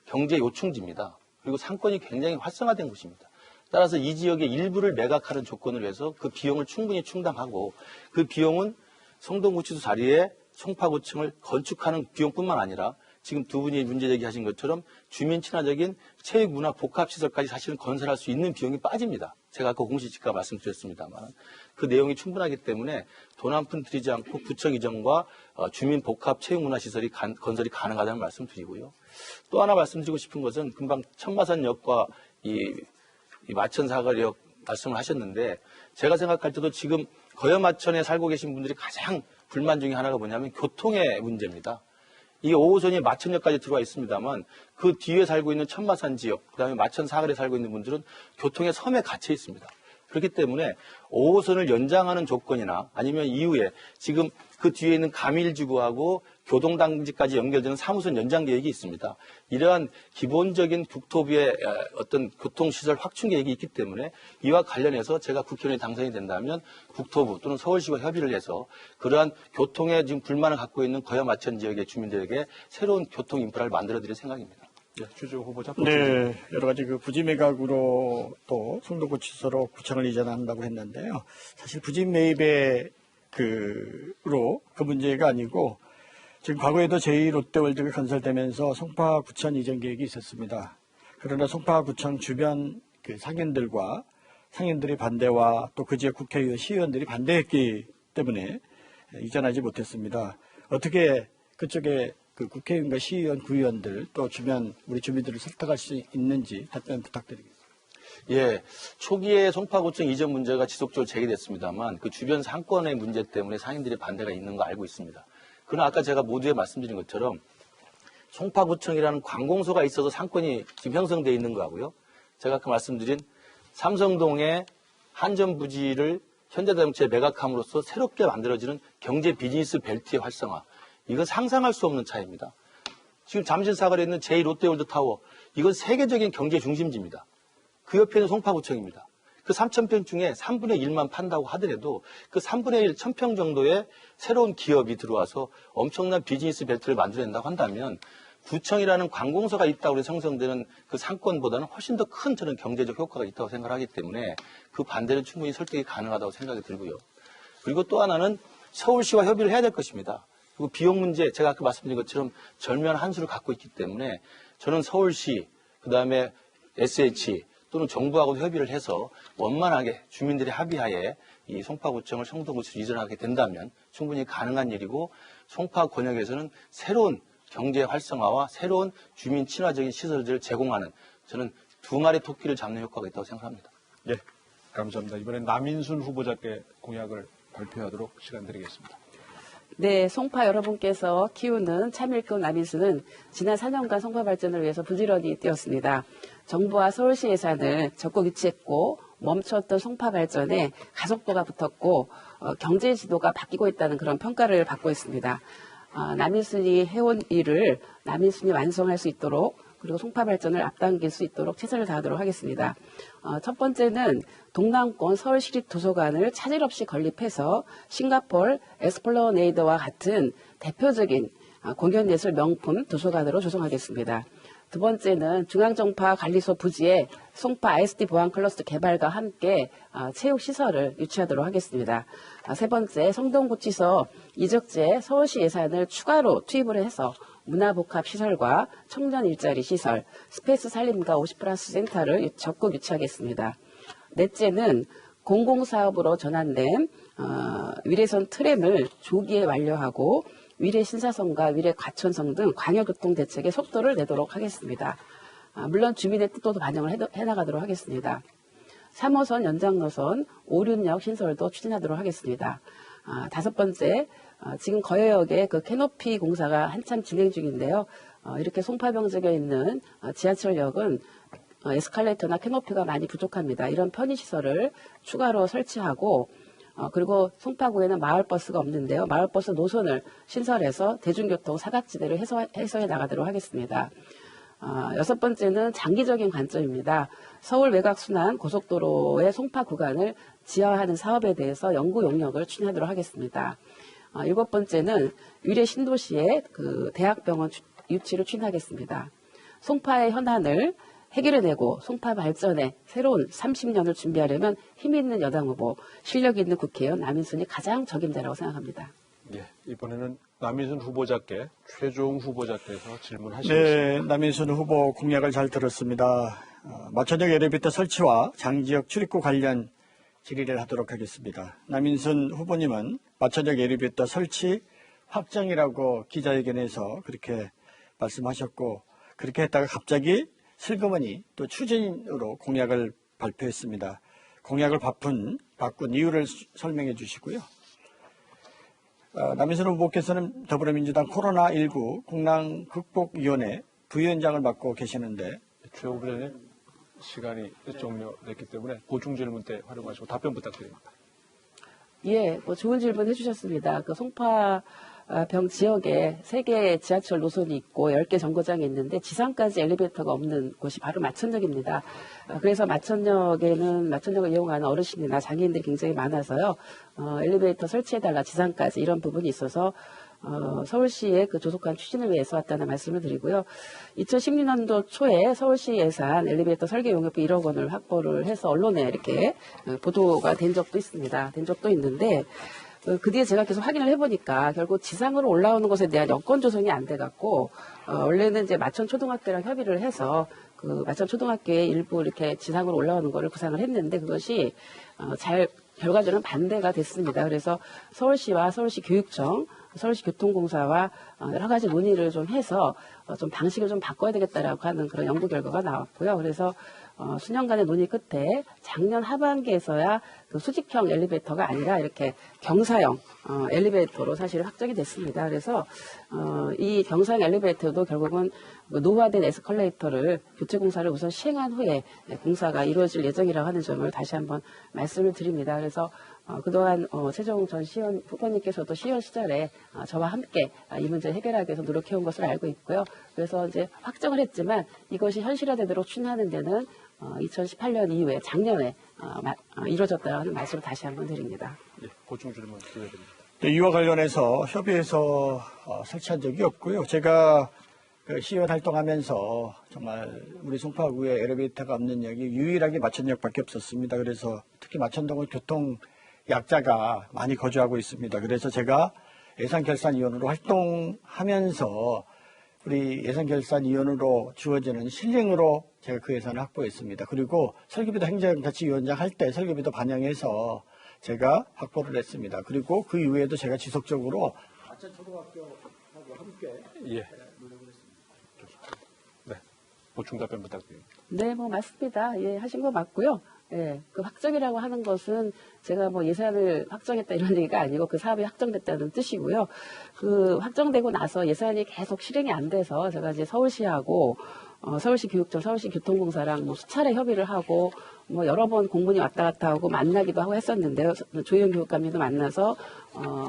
S3: 경제 요충지입니다. 그리고 상권이 굉장히 활성화된 곳입니다. 따라서 이 지역의 일부를 매각하는 조건으로 해서 그 비용을 충분히 충당하고 그 비용은 성동구치소 자리에 송파구청을 건축하는 비용뿐만 아니라 지금 두 분이 문제 제기하신 것처럼 주민 친화적인 체육문화 복합시설까지 사실은 건설할 수 있는 비용이 빠집니다. 제가 아까 공시지가 말씀드렸습니다만 그 내용이 충분하기 때문에 돈 한 푼 들이지 않고 구청 이전과 주민 복합 체육문화시설이 건설이 가능하다는 말씀드리고요. 또 하나 말씀드리고 싶은 것은 금방 천마산역과 이 마천사거리역 말씀을 하셨는데 제가 생각할 때도 지금 거여마천에 살고 계신 분들이 가장 불만 중에 하나가 뭐냐면 교통의 문제입니다. 이 5호선이 마천역까지 들어와 있습니다만 그 뒤에 살고 있는 천마산 지역, 그다음에 마천 사거리에 살고 있는 분들은 교통의 섬에 갇혀 있습니다. 그렇기 때문에 5호선을 연장하는 조건이나 아니면 이후에 지금 그 뒤에 있는 가밀지구하고 교동단지까지 연결되는 3호선 연장 계획이 있습니다. 이러한 기본적인 국토부의 어떤 교통시설 확충 계획이 있기 때문에 이와 관련해서 제가 국회의원이 당선이 된다면 국토부 또는 서울시와 협의를 해서 그러한 교통에 지금 불만을 갖고 있는 거여마천 지역의 주민들에게 새로운 교통 인프라를 만들어드릴 생각입니다.
S1: 네, 주재 후보자.
S2: 네, 여러 가지 그 부지 매각으로 또 성동구치소로 구청을 이전한다고 했는데요. 사실 부지 매입의 그 문제가 아니고 지금 과거에도 제2롯데월드가 건설되면서 송파구청 이전 계획이 있었습니다. 그러나 송파구청 주변 그 상인들의 반대와 또 그 지역 국회의원, 시의원들이 반대했기 때문에 이전하지 못했습니다. 어떻게 그쪽에 그 국회의원과 시의원, 구의원들 또 주변 우리 주민들을 설득할 수 있는지 답변 부탁드리겠습니다.
S3: 예, 초기에 송파구청 이전 문제가 지속적으로 제기됐습니다만 그 주변 상권의 문제 때문에 상인들의 반대가 있는 거 알고 있습니다. 그러나 아까 제가 모두에 말씀드린 것처럼 송파구청이라는 관공서가 있어서 상권이 지금 형성되어 있는 거하고요. 제가 아까 말씀드린 삼성동의 한전부지를 현대자동차에 매각함으로써 새롭게 만들어지는 경제 비즈니스 벨트의 활성화. 이건 상상할 수 없는 차이입니다. 지금 잠실사거리에 있는 제2롯데월드타워, 이건 세계적인 경제 중심지입니다. 그 옆에는 송파구청입니다. 그 3,000평 중에 3분의 1만 판다고 하더라도 그 3분의 1, 1,000평 정도의 새로운 기업이 들어와서 엄청난 비즈니스 벨트를 만들어낸다고 한다면 구청이라는 관공서가 있다고 해서 형성되는 그 상권보다는 훨씬 더 큰 저는 경제적 효과가 있다고 생각하기 때문에 그 반대는 충분히 설득이 가능하다고 생각이 들고요. 그리고 또 하나는 서울시와 협의를 해야 될 것입니다. 그리고 비용 문제, 제가 아까 말씀드린 것처럼 절묘한 한 수를 갖고 있기 때문에 저는 서울시, 그 다음에 SH 또는 정부하고도 협의를 해서 원만하게 주민들의 합의하에 이 송파구청을 성동구치소로 이전하게 된다면 충분히 가능한 일이고 송파 권역에서는 새로운 경제 활성화와 새로운 주민 친화적인 시설들을 제공하는 저는 두 마리 토끼를 잡는 효과가 있다고 생각합니다.
S1: 예, 감사합니다. 이번엔 남인순 후보자께 공약을 발표하도록 시간 드리겠습니다.
S4: 네, 송파 여러분께서 키우는 참일꾼 남인수는 지난 4년간 송파 발전을 위해서 부지런히 뛰었습니다. 정부와 서울시 예산을 적극 유치했고 멈췄던 송파 발전에 가속도가 붙었고 경제 지도가 바뀌고 있다는 그런 평가를 받고 있습니다. 남인순이 해온 일을 남인순이 완성할 수 있도록 그리고 송파 발전을 앞당길 수 있도록 최선을 다하도록 하겠습니다. 첫 번째는 동남권 서울시립도서관을 차질 없이 건립해서 싱가포르 에스플러네이드와 같은 대표적인 공연예술 명품 도서관으로 조성하겠습니다. 두 번째는 중앙정파 관리소 부지에 송파 ISD 보안 클러스터 개발과 함께 체육시설을 유치하도록 하겠습니다. 세 번째, 성동구치소 이적재 서울시 예산을 추가로 투입을 해서 문화복합시설과 청년 일자리 시설, 스페이스 살림과 50+ 센터를 적극 유치하겠습니다. 넷째는 공공사업으로 전환된 위례선 트램을 조기에 완료하고 위례 신사선과 위례 과천선 등 광역교통 대책에 속도를 내도록 하겠습니다. 물론 주민의 뜻도 반영을 해나가도록 하겠습니다. 3호선 연장노선 오륜역 신설도 추진하도록 하겠습니다. 다섯 번째, 지금 거여역에 그 캐노피 공사가 한참 진행 중인데요. 이렇게 송파병적에 있는 지하철역은 에스컬레이터나 캐노피가 많이 부족합니다. 이런 편의시설을 추가로 설치하고 그리고 송파구에는 마을버스가 없는데요. 마을버스 노선을 신설해서 대중교통 사각지대를 해소해 나가도록 하겠습니다. 여섯 번째는 장기적인 관점입니다. 서울 외곽순환 고속도로의 송파 구간을 지하화하는 사업에 대해서 연구 용역을 추진하도록 하겠습니다. 일곱 번째는 위례 신도시의 그 대학병원 유치를 추진하겠습니다. 송파의 현안을 해결해내고 송파 발전에 새로운 30년을 준비하려면 힘 있는 여당 후보, 실력 있는 국회의원 남인순이 가장 적임자라고 생각합니다.
S1: 예, 이번에는 남인순 후보자께 최종 후보자께서 질문하시겠습니다.
S2: 네, 남인순 후보 공약을 잘 들었습니다. 마천역 엘리베이터 설치와 장지역 출입구 관련 질의를 하도록 하겠습니다. 남인순 후보님은 마천역 엘리베이터 설치 확정이라고 기자회견에서 그렇게 말씀하셨고, 그렇게 했다가 갑자기 슬그머니 또 추진으로 공약을 발표했습니다. 공약을 바꾼 이유를 설명해 주시고요. 남인순 후보께서는 더불어민주당 코로나19 국난 극복위원회 부위원장을 맡고 계시는데,
S1: 최 후보자님 시간이 종료됐기 때문에 보충 질문 때 활용하시고 답변 부탁드립니다.
S4: 예, 뭐 좋은 질문 해주셨습니다. 그 송파병 지역에 3개 지하철 노선이 있고 10개 정거장이 있는데 지상까지 엘리베이터가 없는 곳이 바로 마천역입니다. 그래서 마천역을 이용하는 어르신이나 장애인들이 굉장히 많아서요. 엘리베이터 설치해달라 지상까지 이런 부분이 있어서 서울시의 그 조속한 추진을 위해서 왔다는 말씀을 드리고요. 2016년도 초에 서울시 예산 엘리베이터 설계 용역비 1억 원을 확보를 해서 언론에 이렇게 보도가 된 적도 있습니다. 된 적도 있는데 그 뒤에 제가 계속 확인을 해보니까 결국 지상으로 올라오는 것에 대한 여건 조성이 안 돼갖고 원래는 이제 마천초등학교랑 협의를 해서 그 마천초등학교에 일부 이렇게 지상으로 올라오는 거를 구상을 했는데 그것이 결과적으로는 반대가 됐습니다. 그래서 서울시와 서울시 교육청, 서울시 교통공사와 여러 가지 논의를 좀 해서 좀 방식을 좀 바꿔야 되겠다라고 하는 그런 연구 결과가 나왔고요. 그래서 수년간의 논의 끝에 작년 하반기에서야 그 수직형 엘리베이터가 아니라 이렇게 경사형 엘리베이터로 사실 확정이 됐습니다. 그래서 이 경사형 엘리베이터도 결국은 노후화된 에스컬레이터를 교체공사를 우선 시행한 후에 공사가 이루어질 예정이라고 하는 점을 다시 한번 말씀을 드립니다. 그래서 그동안 최종 전 시의원 후보님께서도 시의원 시절에 저와 함께 이 문제 해결하기 위해서 노력해온 것을 알고 있고요. 그래서 이제 확정을 했지만 이것이 현실화되도록 추진하는 데는 2018년 이후에 작년에 이루어졌다는 말씀을 다시 한번 드립니다.
S1: 예, 보충 질문 드려드립니다.
S2: 네, 이와 관련해서 협의해서 설치한 적이 없고요. 제가 그 시의원 활동하면서 정말 우리 송파구에 엘리베이터가 없는 역이 유일하게 마천역밖에 없었습니다. 그래서 특히 마천동은 교통 약자가 많이 거주하고 있습니다. 그래서 제가 예산결산위원으로 활동하면서 우리 예산결산위원으로 주어지는 실링으로 제가 그 예산을 확보했습니다. 그리고 설계비도 행정자치위원장 할 때 설계비도 반영해서 제가 확보를 했습니다. 그리고 그 이후에도 제가 지속적으로 마천초등학교하고 함께
S1: 예. 네, 보충 답변 부탁드립니다.
S4: 네, 뭐 맞습니다. 예, 하신 거 맞고요. 예, 그 확정이라고 하는 것은 제가 뭐 예산을 확정했다 이런 얘기가 아니고 그 사업이 확정됐다는 뜻이고요. 그 확정되고 나서 예산이 계속 실행이 안 돼서 제가 이제 서울시하고 서울시 교육청, 서울시 교통공사랑 뭐 수차례 협의를 하고 뭐 여러 번 공문이 왔다 갔다 하고 만나기도 하고 했었는데요. 조희연 교육감님도 만나서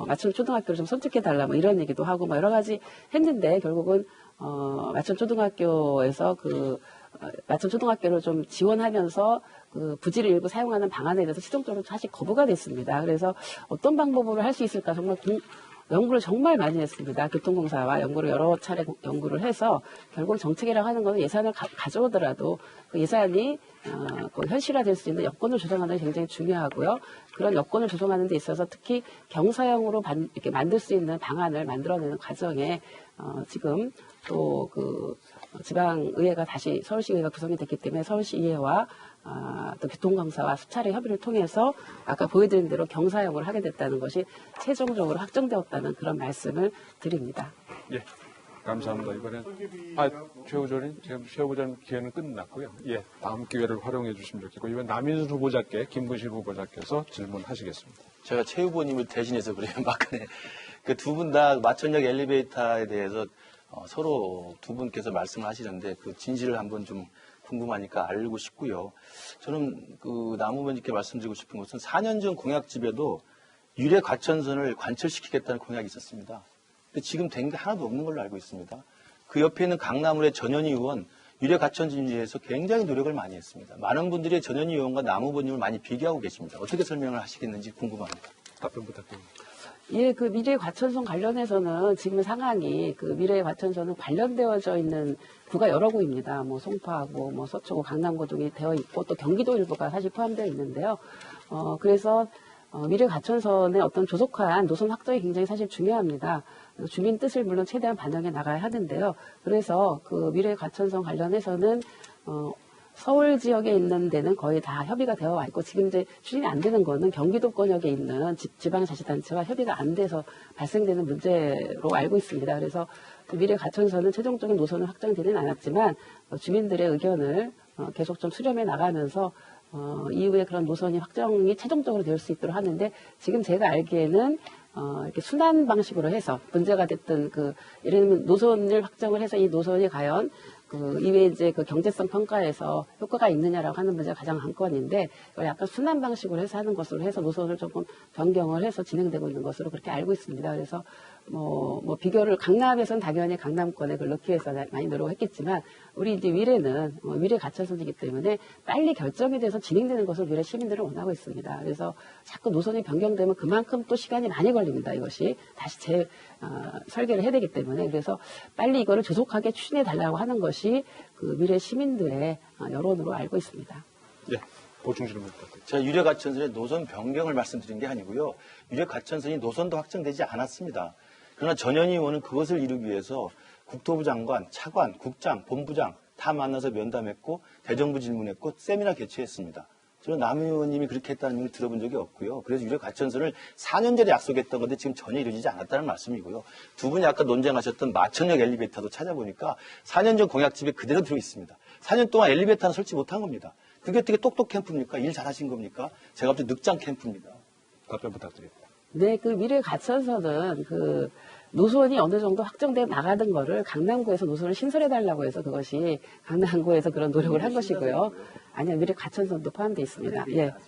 S4: 마천초등학교를 좀 선택해달라 뭐 이런 얘기도 하고 뭐 여러 가지 했는데 결국은 마천초등학교에서 마천초등학교를 좀 지원하면서 그 부지를 일부 사용하는 방안에 대해서 최종적으로 사실 거부가 됐습니다. 그래서 어떤 방법으로 할 수 있을까 정말 연구를 정말 많이 했습니다. 교통공사와 연구를 여러 차례 연구를 해서 결국 정책이라고 하는 것은 예산을 가져오더라도 그 예산이 현실화될 수 있는 여건을 조성하는 게 굉장히 중요하고요. 그런 여건을 조성하는 데 있어서 특히 경사형으로 이렇게 만들 수 있는 방안을 만들어내는 과정에 지금 또 지방의회가 다시 서울시의회가 구성이 됐기 때문에 서울시의회와 또 교통공사와 수차례 협의를 통해서 아까 보여드린 대로 경사형을 하게 됐다는 것이 최종적으로 확정되었다는 그런 말씀을 드립니다.
S1: 예, 감사합니다. 이번엔 최 후보자님, 지금 최 후보자님 기회는 끝났고요. 예, 다음 기회를 활용해 주시면 좋겠고 이번 남인순 후보자께 김근식 후보자께서 질문하시겠습니다.
S3: 제가 최 후보님을 대신해서 그래요. 막간에 그 두 분 다 마천역 엘리베이터에 대해서 서로 두 분께서 말씀을 하시는데 그 진실을 한번 좀 궁금하니까 알고 싶고요. 저는 그 남후보님께 말씀드리고 싶은 것은 4년 전 공약집에도 유례 과천선을 관철시키겠다는 공약이 있었습니다. 근데 지금 된 게 하나도 없는 걸로 알고 있습니다. 그 옆에 있는 강남을의 전현희 의원 유례 과천선을 위해서 굉장히 노력을 많이 했습니다. 많은 분들이 전현희 의원과 남후보님을 많이 비교하고 계십니다. 어떻게 설명을 하시겠는지 궁금합니다.
S1: 답변 부탁드립니다.
S4: 예, 그 미래 과천선 관련해서는 지금 상황이 그 미래 과천선은 관련되어져 있는 구가 여러 구입니다. 뭐 송파구, 뭐 서초구, 강남구 등이 되어 있고 또 경기도 일부가 사실 포함되어 있는데요. 그래서 미래 가천선의 어떤 조속한 노선 확정이 굉장히 사실 중요합니다. 주민 뜻을 물론 최대한 반영해 나가야 하는데요. 그래서 그 미래 가천선 관련해서는 서울 지역에 있는 데는 거의 다 협의가 되어 와 있고, 지금 이제 추진이 안 되는 거는 경기도권역에 있는 지방자치단체와 협의가 안 돼서 발생되는 문제로 알고 있습니다. 그래서 그 미래 가천선은 최종적인 노선은 확정되지는 않았지만 주민들의 의견을 계속 좀 수렴해 나가면서 이후에 그런 노선이 확정이 최종적으로 될 수 있도록 하는데, 지금 제가 알기에는 이렇게 순환 방식으로 해서 문제가 됐던 예를 들면 노선을 확정을 해서 이 노선이 과연 이외에 이제 그 경제성 평가에서 효과가 있느냐라고 하는 문제가 가장 관건인데, 이걸 약간 순환 방식으로 해서 하는 것으로 해서 노선을 조금 변경을 해서 진행되고 있는 것으로 그렇게 알고 있습니다. 그래서 비교를 강남에서는 당연히 강남권에 그걸 넣기 위해서 많이 노력했겠지만, 우리 이제 미래는 미래 가천선이기 때문에 빨리 결정이 돼서 진행되는 것을 미래 시민들은 원하고 있습니다. 그래서 자꾸 노선이 변경되면 그만큼 또 시간이 많이 걸립니다. 이것이 다시 설계를 해야 되기 때문에. 그래서 빨리 이거를 조속하게 추진해 달라고 하는 것이 그 미래 시민들의 여론으로 알고 있습니다.
S1: 예, 보충 질문 부탁드립니다.
S3: 제가 유래 가천선의 노선 변경을 말씀드린 게 아니고요. 유래 가천선이 노선도 확정되지 않았습니다. 그러나 전현희 의원은 그것을 이루기 위해서 국토부 장관, 차관, 국장, 본부장 다 만나서 면담했고 대정부 질문했고 세미나 개최했습니다. 저는 남 의원님이 그렇게 했다는 얘기를 들어본 적이 없고요. 그래서 유래 가천선을 4년 전에 약속했던 건데 지금 전혀 이루어지지 않았다는 말씀이고요. 두 분이 아까 논쟁하셨던 마천역 엘리베이터도 찾아보니까 4년 전 공약집에 그대로 들어 있습니다. 4년 동안 엘리베이터는 설치 못한 겁니다. 그게 어떻게 똑똑 캠프입니까? 일 잘하신 겁니까? 제가 볼 때 늑장 캠프입니다.
S1: 답변 부탁드립니다.
S4: 네, 그 미래 가천선은 노선이 어느 정도 확정돼 나가는 거를 강남구에서 노선을 신설해달라고 해서 그것이 강남구에서 그런 노력을 한 것이고요. 아니요, 미래 가천선도 포함되어 있습니다.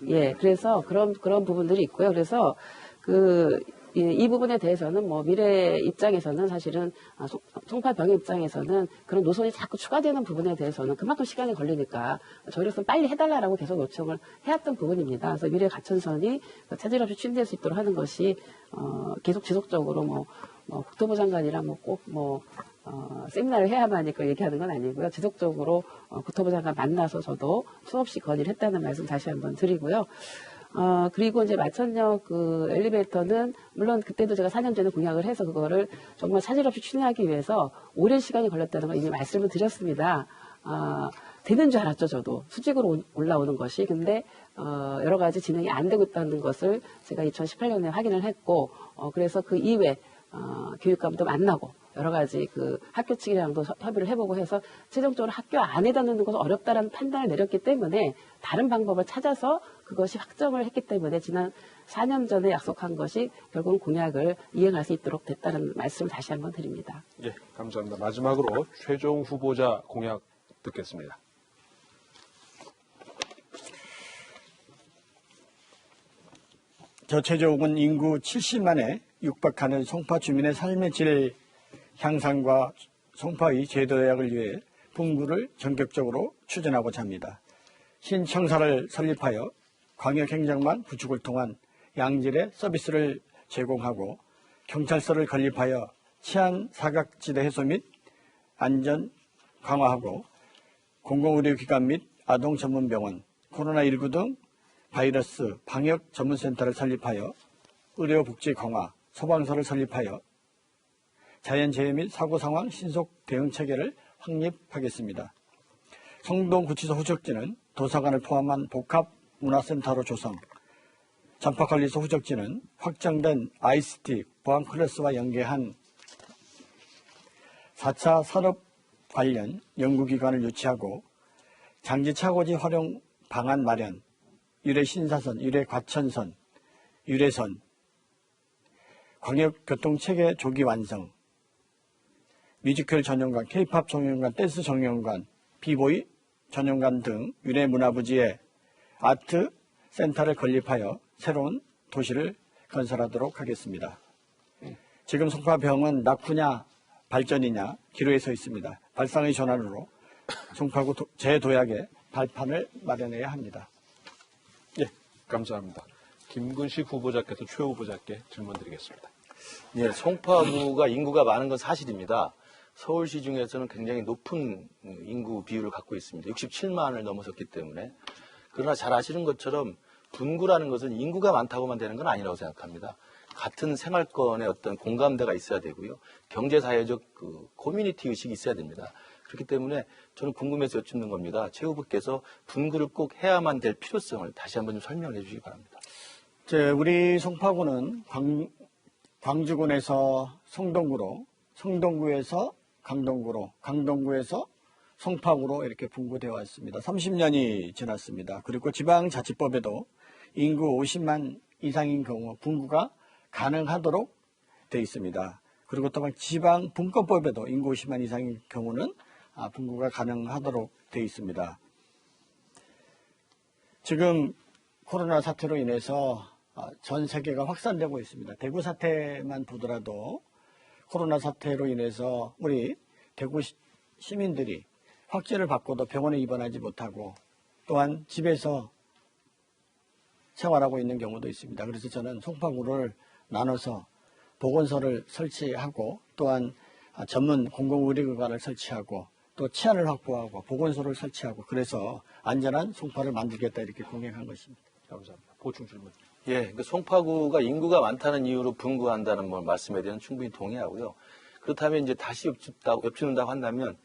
S4: 예. 그래서 그런 부분들이 있고요. 그래서 이 부분에 대해서는 미래 입장에서는 사실은 송파병의 입장에서는 그런 노선이 자꾸 추가되는 부분에 대해서는 그만큼 시간이 걸리니까 저희로서는 빨리 해달라고 계속 요청을 해왔던 부분입니다. 그래서 미래 가천선이 차질 없이 추진될 수 있도록 하는 것이 계속 지속적으로 국토부 장관이랑 꼭 세미나를 해야만 그걸 얘기하는 건 아니고요. 지속적으로 국토부 장관 만나서 저도 수없이 건의를 했다는 말씀 다시 한번 드리고요. 그리고 이제 마천역 엘리베이터는 물론 그때도 제가 4년 전에 공약을 해서 그거를 정말 차질 없이 추진하기 위해서 오랜 시간이 걸렸다는 걸 이미 말씀을 드렸습니다. 되는 줄 알았죠, 저도. 수직으로 올라오는 것이. 근데 여러 가지 진행이 안 되고 있다는 것을 제가 2018년에 확인을 했고, 그래서 그 이후에 교육감도 만나고 여러 가지 학교 측이랑도 협의를 해보고 해서 최종적으로 학교 안에다 넣는 것은 어렵다라는 판단을 내렸기 때문에 다른 방법을 찾아서 그것이 확정을 했기 때문에 지난 4년 전에 약속한 것이 결국은 공약을 이행할 수 있도록 됐다는 말씀을 다시 한번 드립니다.
S1: 예, 감사합니다. 마지막으로 최종 후보자 공약 듣겠습니다.
S2: 저체중은 인구 70만에 육박하는 송파 주민의 삶의 질 향상과 송파의 제도약을 위해 분구를 전격적으로 추진하고자 합니다. 신청사를 설립하여 광역행정망 구축을 통한 양질의 서비스를 제공하고 경찰서를 건립하여 치안 사각지대 해소 및 안전 강화하고 공공의료기관 및 아동 전문병원, 코로나19 등 바이러스 방역 전문센터를 설립하여 의료복지 강화, 소방서를 설립하여 자연재해 및 사고상황 신속 대응 체계를 확립하겠습니다. 성동구치소 후적지는 도서관을 포함한 복합문화센터로 조성, 전파관리소 후적지는 확정된 ICT 보안 클래스와 연계한 4차 산업 관련 연구기관을 유치하고 장지차고지 활용 방안 마련, 유래신사선, 유래과천선, 유래선, 광역교통체계 조기 완성, 뮤지컬 전용관, K-팝 전용관, 댄스 전용관, 비보이 전용관 등 유래문화부지에 아트 센터를 건립하여 새로운 도시를 건설하도록 하겠습니다. 지금 송파병은 낙후냐 발전이냐 기로에 서 있습니다. 발상의 전환으로 송파구 재도약의 발판을 마련해야 합니다.
S1: 예, 감사합니다. 김근식 후보자께서 최 후보자께 질문 드리겠습니다.
S3: 네, 송파구가 인구가 많은 건 사실입니다. 서울시 중에서는 굉장히 높은 인구 비율을 갖고 있습니다. 67만을 넘어섰기 때문에. 그러나 잘 아시는 것처럼 분구라는 것은 인구가 많다고만 되는 건 아니라고 생각합니다. 같은 생활권의 어떤 공감대가 있어야 되고요. 경제사회적 그 커뮤니티 의식이 있어야 됩니다. 그렇기 때문에 저는 궁금해서 여쭙는 겁니다. 최 후보께서 분구를 꼭 해야만 될 필요성을 다시 한번 좀 설명해 주시기 바랍니다.
S2: 우리 송파구는 광주군에서 성동구로, 성동구에서 강동구로, 강동구에서 송파구로 이렇게 분구되어 왔습니다. 30년이 지났습니다. 그리고 지방자치법에도 인구 50만 이상인 경우 분구가 가능하도록 되어 있습니다. 그리고 또 지방분권법에도 인구 50만 이상인 경우는 분구가 가능하도록 되어 있습니다. 지금 코로나 사태로 인해서 전 세계가 확산되고 있습니다. 대구 사태만 보더라도 코로나 사태로 인해서 우리 대구 시민들이 확진을 받고도 병원에 입원하지 못하고 또한 집에서 생활하고 있는 경우도 있습니다. 그래서 저는 송파구를 나눠서 보건소를 설치하고 또한 전문 공공의료기관을 설치하고 또 치안을 확보하고 보건소를 설치하고 그래서 안전한 송파를 만들겠다 이렇게 공약한 것입니다.
S1: 감사합니다. 보충 질문.
S3: 예, 그 송파구가 인구가 많다는 이유로 분구한다는 말씀에 대해서는 충분히 동의하고요. 그렇다면 이제 다시 엽집는다고 한다면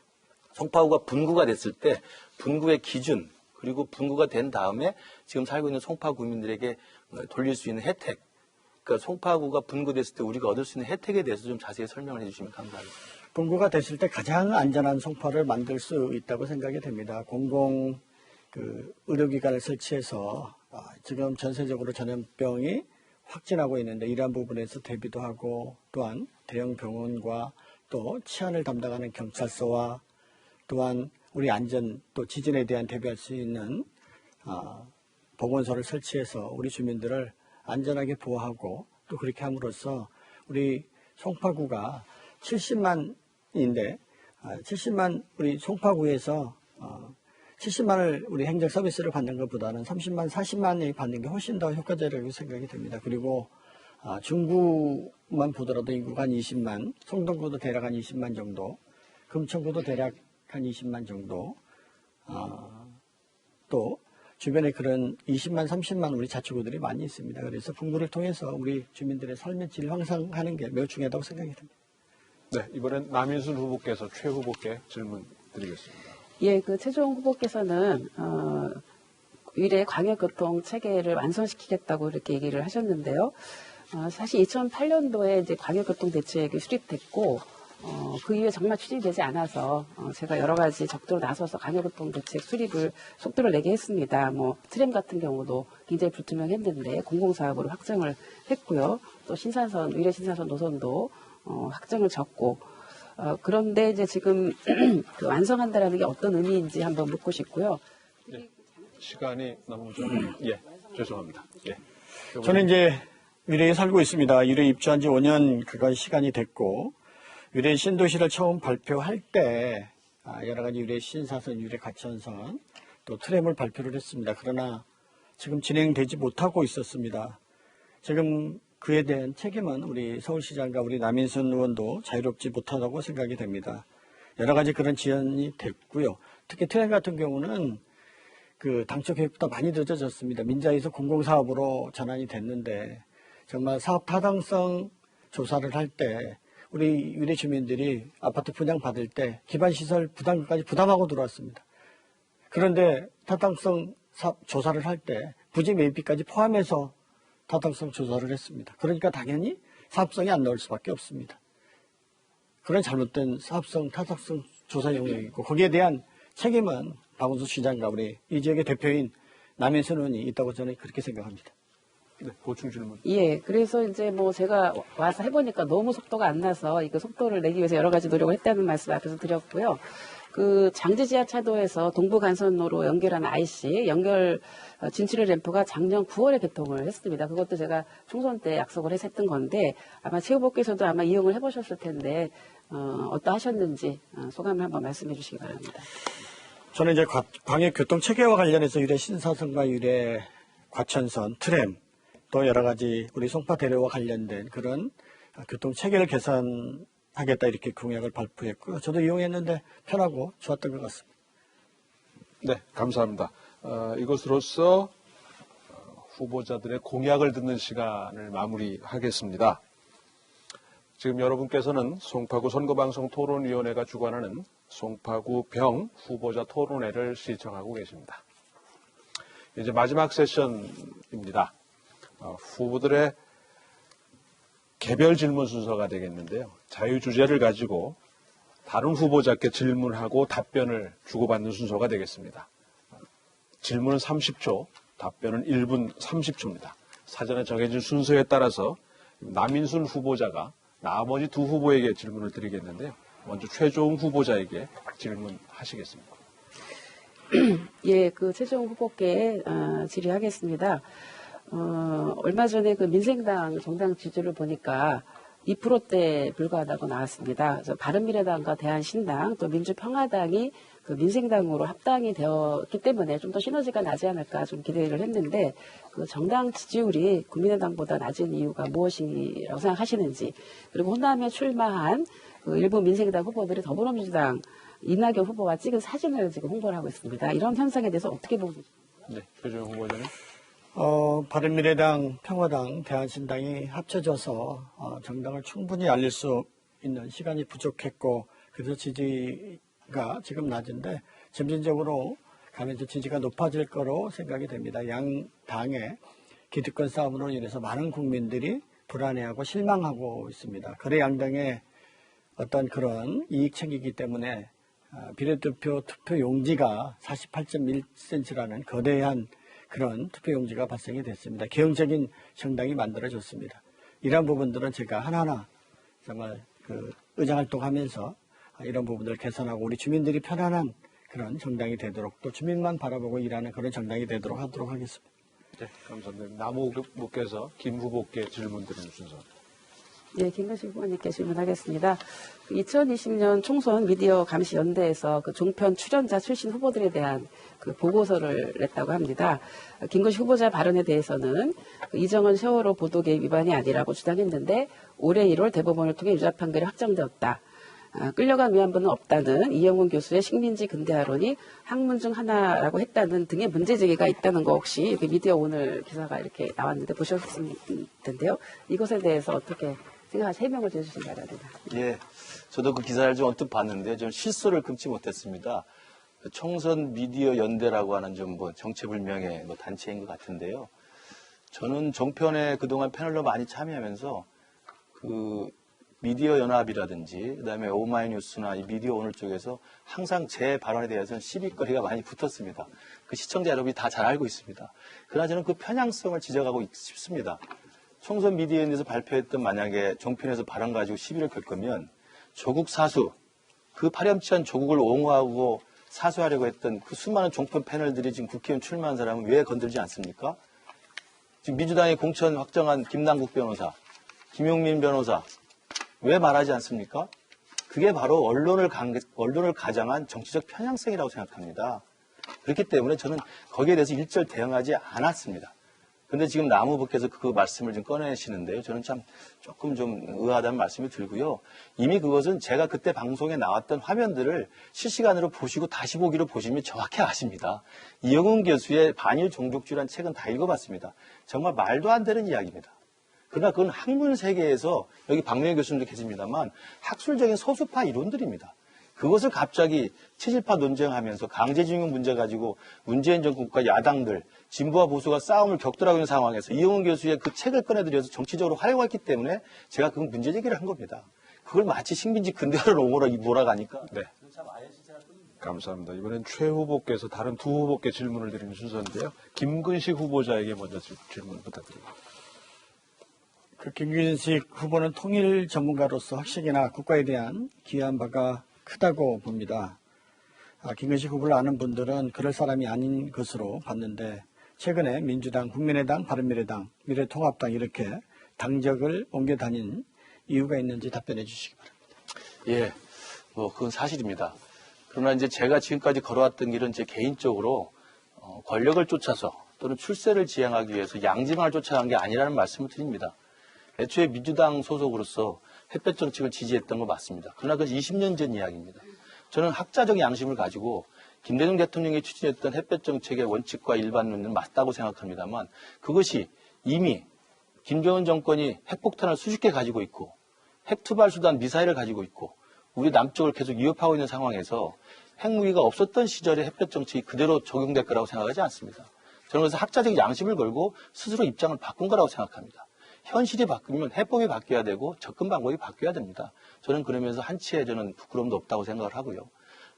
S3: 송파구가 분구가 됐을 때 분구의 기준 그리고 분구가 된 다음에 지금 살고 있는 송파 구민들에게 돌릴 수 있는 혜택, 그러니까 송파구가 분구됐을 때 우리가 얻을 수 있는 혜택에 대해서 좀 자세히 설명을 해주시면 감사하겠습니다.
S2: 분구가 됐을 때 가장 안전한 송파를 만들 수 있다고 생각이 됩니다. 공공 의료기관을 설치해서 지금 전세적으로 전염병이 확진하고 있는데 이러한 부분에서 대비도 하고 또한 대형 병원과 또 치안을 담당하는 경찰서와 또한 우리 안전 또 지진에 대한 대비할 수 있는 보건소를 설치해서 우리 주민들을 안전하게 보호하고 또 그렇게 함으로써 우리 송파구가 70만인데 70만 우리 송파구에서 70만을 우리 행정 서비스를 받는 것보다는 30만, 40만이 받는 게 훨씬 더 효과적이라고 생각이 됩니다. 그리고 중구만 보더라도 인구가 한 20만, 성동구도 대략 한 20만 정도, 금천구도 대략 한 20만 정도, 또 주변에 그런 20만, 30만 우리 자치구들이 많이 있습니다. 그래서 분구를 통해서 우리 주민들의 삶의 질을 향상하는 게 매우 중요하다고 생각이 듭니다.
S1: 네, 이번엔 남인순 후보께서 최 후보께 질문 드리겠습니다.
S4: 예, 그 최종 후보께서는 위례 광역교통 체계를 완성시키겠다고 이렇게 얘기를 하셨는데요. 사실 2008년도에 이제 광역교통 대책이 수립됐고 그 이후에 정말 추진되지 않아서 제가 여러 가지 적극적으로 나서서 광역교통 대책 수립을 속도를 내게 했습니다. 뭐 트램 같은 경우도 굉장히 불투명했는데 공공사업으로 확정을 했고요. 또 신사선 위례 신사선 노선도 확정을 졌고 그런데 이제 지금 그 완성한다라는 게 어떤 의미인지 한번 묻고 싶고요.
S1: 예, 시간이 너무 좀 죄송합니다. 예.
S2: 저는 이제 위례에 살고 있습니다. 위례에 입주한 지 5년 그간 시간이 됐고 위례 신도시를 처음 발표할 때 여러 가지 위례 신사선, 위례 가천선 또 트램을 발표를 했습니다. 그러나 지금 진행되지 못하고 있었습니다. 지금 그에 대한 책임은 우리 서울시장과 우리 남인순 의원도 자유롭지 못하다고 생각이 됩니다. 여러 가지 그런 지연이 됐고요. 특히 트램 같은 경우는 그 당초 계획보다 많이 늦어졌습니다. 민자에서 공공사업으로 전환이 됐는데 정말 사업 타당성 조사를 할 때 우리 위례 주민들이 아파트 분양받을 때 기반시설 부담금까지 부담하고 들어왔습니다. 그런데 타당성 조사를 할 때 부지 매입비까지 포함해서 타당성 조사를 했습니다. 그러니까 당연히 사업성이 안 나올 수밖에 없습니다. 그런 잘못된 사업성, 타당성 조사 영역이고 거기에 대한 책임은 박원순 시장과 우리 이 지역의 대표인 남인순 의원이 있다고 저는 그렇게 생각합니다.
S1: 네, 보충 질문.
S4: 예, 그래서 이제 뭐 제가 와서 해보니까 너무 속도가 안 나서 이거 속도를 내기 위해서 여러 가지 노력을 했다는 말씀 앞에서 드렸고요. 그 장지지하차도에서 동부간선로로 연결하는 IC 연결 진출의 램프가 작년 9월에 개통을 했습니다. 그것도 제가 총선 때 약속을 해서 했던 건데 아마 최 후보께서도 아마 이용을 해보셨을 텐데 어떠하셨는지 소감을 한번 말씀해 주시기 바랍니다.
S2: 저는 이제 광역교통체계와 관련해서 유래 신사선과 유래 과천선, 트램 또 여러 가지 우리 송파대로와 관련된 그런 교통체계를 개선하겠다 이렇게 공약을 발표했고요. 저도 이용했는데 편하고 좋았던 것 같습니다.
S1: 네, 감사합니다. 이것으로서 후보자들의 공약을 듣는 시간을 마무리하겠습니다. 지금 여러분께서는 송파구 선거방송 토론위원회가 주관하는 송파구 병 후보자 토론회를 시청하고 계십니다. 이제 마지막 세션입니다. 후보들의 개별 질문 순서가 되겠는데요. 자유주제를 가지고 다른 후보자께 질문하고 답변을 주고받는 순서가 되겠습니다. 질문은 30초, 답변은 1분 30초입니다. 사전에 정해진 순서에 따라서 남인순 후보자가 나머지 두 후보에게 질문을 드리겠는데요. 먼저 최종 후보자에게 질문하시겠습니다.
S4: 예, 그 최종 후보께 질의하겠습니다. 얼마 전에 그 민생당 정당 지지를 보니까 2%대에 불과하다고 나왔습니다. 그래서 바른미래당과 대한신당 또 민주평화당이 그 민생당으로 합당이 되었기 때문에 좀 더 시너지가 나지 않을까 좀 기대를 했는데 그 정당 지지율이 국민의당보다 낮은 이유가 무엇이라고 생각하시는지, 그리고 호남에 출마한 그 일부 민생당 후보들이 더불어민주당 이낙연 후보와 찍은 사진을 지금 홍보를 하고 있습니다. 이런 현상에 대해서 어떻게 보고 계십니까?
S1: 네, 최종 후보자는.
S2: 바른미래당, 평화당, 대한신당이 합쳐져서 정당을 충분히 알릴 수 있는 시간이 부족했고, 그래서 지지가 지금 낮은데 점진적으로 가면서 지지가 높아질 거로 생각이 됩니다. 양 당의 기득권 싸움으로 인해서 많은 국민들이 불안해하고 실망하고 있습니다. 거래 양당의 어떤 그런 이익 챙기기 때문에 비례투표 투표용지가 48.1cm라는 거대한 그런 투표용지가 발생이 됐습니다. 개혁적인 정당이 만들어졌습니다. 이러한 부분들은 제가 하나하나 정말 그 의정활동하면서 이런 부분들을 개선하고 우리 주민들이 편안한 그런 정당이 되도록, 또 주민만 바라보고 일하는 그런 정당이 되도록 하도록 하겠습니다.
S1: 네, 감사합니다. 남 후보께서 김 후보께 질문 드리는 순서.
S4: 네, 김근식 후보님께 질문하겠습니다. 2020년 총선 미디어 감시 연대에서 그 종편 출연자 출신 후보들에 대한 그 보고서를 냈다고 합니다. 김근식 후보자 발언에 대해서는 그 이정은 세월호 보도개 위반이 아니라고 주장했는데 올해 1월 대법원을 통해 유죄 판결이 확정되었다. 끌려간 위안부는 없다는 이영훈 교수의 식민지 근대화론이 학문 중 하나라고 했다는 등의 문제 제기가 있다는 거 혹시 미디어 오늘 기사가 이렇게 나왔는데 보셨을 텐데요. 이것에 대해서 어떻게 생각하시 해명을 해주시기 바랍니다.
S3: 예, 저도 그 기사를 좀 언뜻 봤는데 좀 실수를 금치 못했습니다. 총선 미디어 연대라고 하는 좀 뭐 정체불명의 뭐 단체인 것 같은데요. 저는 종편에 그동안 패널로 많이 참여하면서 그 미디어 연합이라든지 그다음에 오마이뉴스나 이 미디어 오늘 쪽에서 항상 제 발언에 대해서는 시비거리가 많이 붙었습니다. 그 시청자 여러분이 다 잘 알고 있습니다. 그러나 저는 그 편향성을 지적하고 싶습니다. 총선 미디어에서 발표했던 만약에 종편에서 발언 가지고 시비를 걸 거면 조국 사수, 그 파렴치한 조국을 옹호하고 사수하려고 했던 그 수많은 종편 패널들이 지금 국회의원 출마한 사람은 왜 건들지 않습니까? 지금 민주당이 공천 확정한 김남국 변호사, 김용민 변호사, 왜 말하지 않습니까? 그게 바로 언론을 가장한 정치적 편향성이라고 생각합니다. 그렇기 때문에 저는 거기에 대해서 일절 대응하지 않았습니다. 그런데 지금 남 후보께서 그 말씀을 좀 꺼내시는데요. 저는 참 조금 좀 의아하다는 말씀이 들고요. 이미 그것은 제가 그때 방송에 나왔던 화면들을 실시간으로 보시고 다시 보기로 보시면 정확히 아십니다. 이영훈 교수의 반일 종족주의라는 책은 다 읽어봤습니다. 정말 말도 안 되는 이야기입니다. 그러나 그건 학문 세계에서 여기 박명희 교수님도 계십니다만 학술적인 소수파 이론들입니다. 그것을 갑자기 체질파 논쟁하면서 강제징용 문제 가지고 문재인 정권과 야당들, 진보와 보수가 싸움을 격돌하고 있는 상황에서 이영훈 교수의 그 책을 꺼내들여서 정치적으로 활용했기 때문에 제가 그 문제 제기를 한 겁니다. 그걸 마치 식민지 근대화를 몰아가니까.
S1: 네. 감사합니다. 이번엔 최 후보께서 다른 두 후보께 질문을 드리는 순서인데요. 김근식 후보자에게 먼저 질문 부탁드립니다.
S2: 그 김근식 후보는 통일 전문가로서 학식이나 국가에 대한 기여한 바가 크다고 봅니다. 김근식 후보를 아는 분들은 그럴 사람이 아닌 것으로 봤는데 최근에 민주당, 국민의당, 바른미래당, 미래통합당 이렇게 당적을 옮겨 다닌 이유가 있는지 답변해 주시기 바랍니다.
S3: 예, 뭐 그건 사실입니다. 그러나 이제 제가 지금까지 걸어왔던 길은 제 개인적으로 권력을 쫓아서 또는 출세를 지향하기 위해서 양지망을 쫓아간 게 아니라는 말씀을 드립니다. 애초에 민주당 소속으로서 햇볕 정책을 지지했던 거 맞습니다. 그러나 그건 20년 전 이야기입니다. 저는 학자적 양심을 가지고 김대중 대통령이 추진했던 햇볕 정책의 원칙과 일반론은 맞다고 생각합니다만 그것이 이미 김정은 정권이 핵폭탄을 수십 개 가지고 있고 핵투발 수단 미사일을 가지고 있고 우리 남쪽을 계속 위협하고 있는 상황에서 핵무기가 없었던 시절의 햇볕 정책이 그대로 적용될 거라고 생각하지 않습니다. 저는 그래서 학자적 양심을 걸고 스스로 입장을 바꾼 거라고 생각합니다. 현실이 바뀌면 해법이 바뀌어야 되고 접근 방법이 바뀌어야 됩니다. 저는 그러면서 한치의 저는 부끄러움도 없다고 생각을 하고요.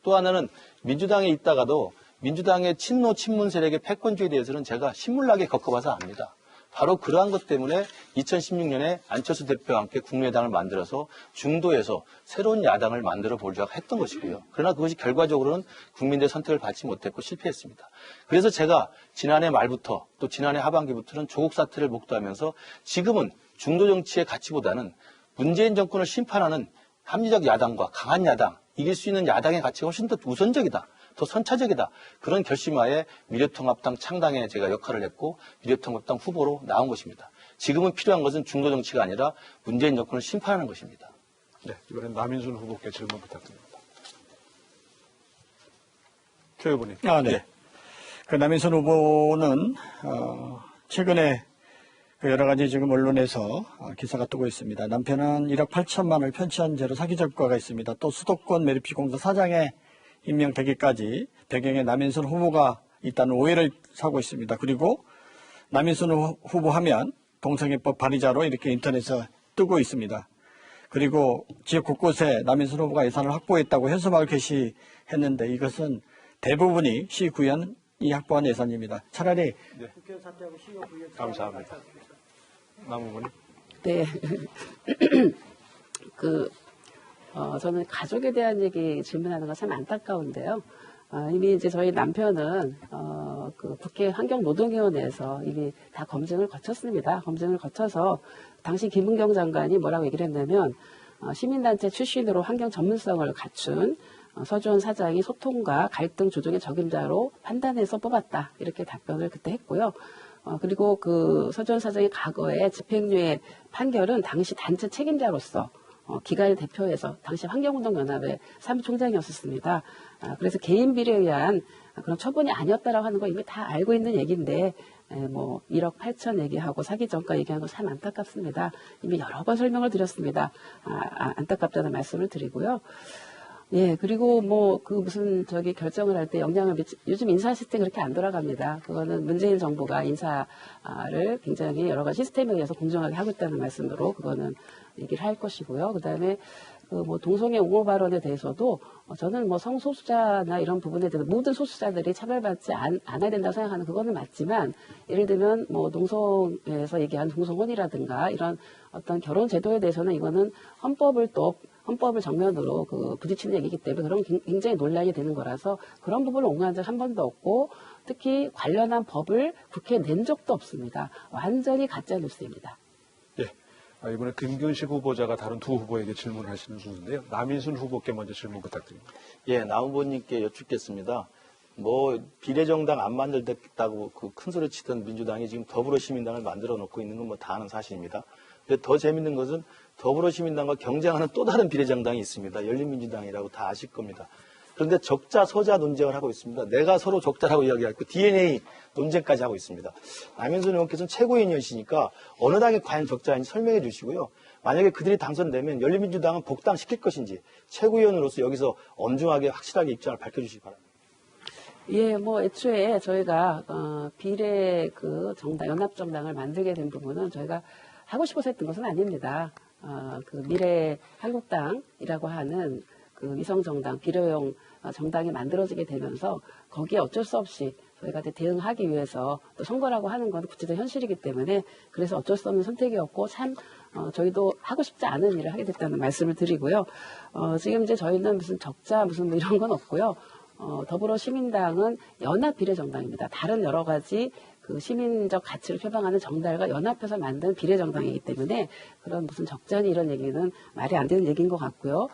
S3: 또 하나는 민주당에 있다가도 민주당의 친노 친문 세력의 패권주의에 대해서는 제가 신물나게 겪어봐서 압니다. 바로 그러한 것 때문에 2016년에 안철수 대표와 함께 국민의당을 만들어서 중도에서 새로운 야당을 만들어 보려고 했던 것이고요. 그러나 그것이 결과적으로는 국민들의 선택을 받지 못했고 실패했습니다. 그래서 제가 지난해 말부터 또 지난해 하반기부터는 조국 사태를 목도하면서 지금은 중도 정치의 가치보다는 문재인 정권을 심판하는 합리적 야당과 강한 야당, 이길 수 있는 야당의 가치가 훨씬 더 우선적이다. 더 선차적이다. 그런 결심하에 미래통합당 창당에 제가 역할을 했고 미래통합당 후보로 나온 것입니다. 지금은 필요한 것은 중도 정치가 아니라 문재인 정권을 심판하는 것입니다.
S1: 네, 이번엔 남인순 후보께 질문 부탁드립니다. 최 후보님.
S2: 네. 그 남인순 후보는 최근에 그 여러 가지 지금 언론에서 기사가 뜨고 있습니다. 남편은 1억 8천만 원을 편취한 죄로 사기 전과가 있습니다. 또 수도권 메리피공사 사장에 임명되기까지 배경에 남인순 후보가 있다는 오해를 사고 있습니다. 그리고 남인순 후보 하면 동성애법 발의자로 이렇게 인터넷에 뜨고 있습니다. 그리고 지역 곳곳에 남인순 후보가 예산을 확보했다고 현수막을 게시했는데 이것은 대부분이 시구현이 확보한 예산입니다. 차라리 국회의원 사퇴하고 시의원 구현
S1: 감사합니다. 남 후보님.
S4: 네. 저는 가족에 대한 얘기 질문하는 거 참 안타까운데요. 이미 이제 저희 남편은, 그 국회 환경노동위원회에서 이미 다 검증을 거쳤습니다. 검증을 거쳐서 당시 김은경 장관이 뭐라고 얘기를 했냐면, 시민단체 출신으로 환경 전문성을 갖춘 서주원 사장이 소통과 갈등 조정의 적임자로 판단해서 뽑았다. 이렇게 답변을 그때 했고요. 그리고 그 서주원 사장의 과거의 집행유예 판결은 당시 단체 책임자로서 기관을 대표해서 당시 환경운동연합의 사무총장이었었습니다. 그래서 개인 비리에 의한 그런 처분이 아니었다라고 하는 거 이미 다 알고 있는 얘기인데, 1억 8천 얘기하고 사기 전과 얘기하는 거 참 안타깝습니다. 이미 여러 번 설명을 드렸습니다. 안타깝다는 말씀을 드리고요. 예, 그리고 결정을 할 때 영향을 요즘 인사 시스템 그렇게 안 돌아갑니다. 그거는 문재인 정부가 인사를 굉장히 여러 가지 시스템에 의해서 공정하게 하고 있다는 말씀으로 그거는 얘기를 할 것이고요. 그 다음에 동성애 옹호 발언에 대해서도 저는 성소수자나 이런 부분에 대해서 모든 소수자들이 차별받지 않아야 된다고 생각하는 그거는 맞지만 예를 들면 동성에서 얘기한 동성혼이라든가 이런 어떤 결혼 제도에 대해서는 이거는 헌법을 정면으로 부딪히는 얘기이기 때문에 그런 굉장히 논란이 되는 거라서 그런 부분을 옹호한 적 한 번도 없고 특히 관련한 법을 국회에 낸 적도 없습니다. 완전히 가짜 뉴스입니다.
S1: 예. 이번에 김근식 후보자가 다른 두 후보에게 질문하시는 순서인데요. 남인순 후보께 먼저 질문 부탁드립니다.
S3: 예, 남 후보님께 여쭙겠습니다. 비례정당 안 만들겠다고 큰 소리 치던 민주당이 지금 더불어시민당을 만들어 놓고 있는 건 다 아는 사실입니다. 근데 더 재밌는 것은 더불어시민당과 경쟁하는 또 다른 비례정당이 있습니다. 열린민주당이라고 다 아실 겁니다. 그런데 적자, 서자 논쟁을 하고 있습니다. 내가 서로 적자라고 이야기하고 DNA 논쟁까지 하고 있습니다. 남인순 의원께서는 최고위원이시니까 어느 당이 과연 적자인지 설명해 주시고요. 만약에 그들이 당선되면 열린민주당은 복당시킬 것인지 최고위원으로서 여기서 엄중하게 확실하게 입장을 밝혀주시기 바랍니다.
S4: 예, 애초에 저희가 비례 정당, 연합정당을 만들게 된 부분은 저희가 하고 싶어서 했던 것은 아닙니다. 미래 한국당이라고 하는 위성정당, 비례용 정당이 만들어지게 되면서 거기에 어쩔 수 없이 저희가 대응하기 위해서 또 선거라고 하는 건 구체적 현실이기 때문에 그래서 어쩔 수 없는 선택이었고 참 저희도 하고 싶지 않은 일을 하게 됐다는 말씀을 드리고요. 지금 이제 저희는 무슨 적자 이런 건 없고요. 더불어시민당은 연합 비례정당입니다. 다른 여러 가지 시민적 가치를 표방하는 정당과 연합해서 만든 비례정당이기 때문에 그런 무슨 적자니 이런 얘기는 말이 안 되는 얘기인 것 같고요.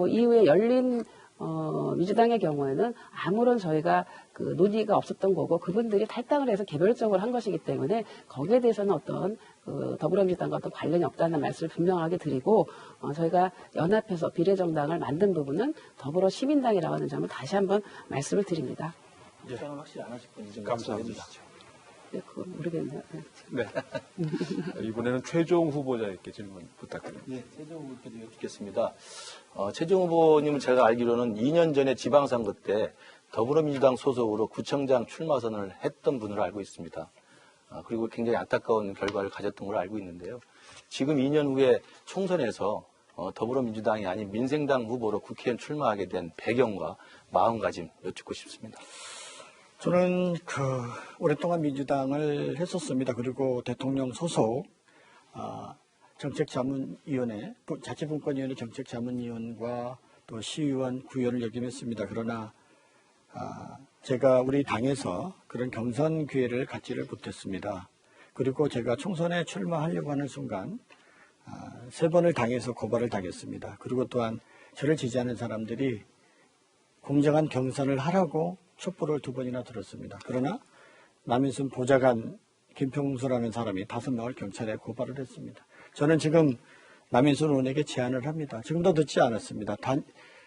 S4: 이후에 열린 민주당의 경우에는 아무런 저희가 그 논의가 없었던 거고 그분들이 탈당을 해서 개별적으로 한 것이기 때문에 거기에 대해서는 어떤 그 더불어민주당과 어떤 관련이 없다는 말씀을 분명하게 드리고 저희가 연합해서 비례정당을 만든 부분은 더불어 시민당이라고 하는 점을 다시 한번 말씀을 드립니다.
S3: 입장은 확실히 안 하실 건지 좀
S1: 감사합니다.
S4: 네, 그건 모르겠네요. 네.
S1: 네. 이번에는 최종 후보자에게 질문 부탁드립니다.
S3: 네, 최종 후보께도 여쭙겠습니다. 최종 후보님은 제가 알기로는 2년 전에 지방선거 때 더불어민주당 소속으로 구청장 출마 선언을 했던 분으로 알고 있습니다. 그리고 굉장히 안타까운 결과를 가졌던 걸로 알고 있는데요. 지금 2년 후에 총선에서 더불어민주당이 아닌 민생당 후보로 국회의원 출마하게 된 배경과 마음가짐 여쭙고 싶습니다.
S2: 저는 오랫동안 민주당을 했었습니다. 그리고 대통령 소속 정책자문위원회, 자치분권위원회 정책자문위원과 또 시의원, 구의원을 역임했습니다. 그러나 제가 우리 당에서 그런 경선 기회를 갖지를 못했습니다. 그리고 제가 총선에 출마하려고 하는 순간 3번을 당해서 고발을 당했습니다. 그리고 또한 저를 지지하는 사람들이 공정한 경선을 하라고 촛불을 2번이나 들었습니다. 그러나 남인순 보좌관 김평수라는 사람이 5명을 경찰에 고발을 했습니다. 저는 지금 남인순 의원에게 제안을 합니다. 지금도 늦지 않았습니다.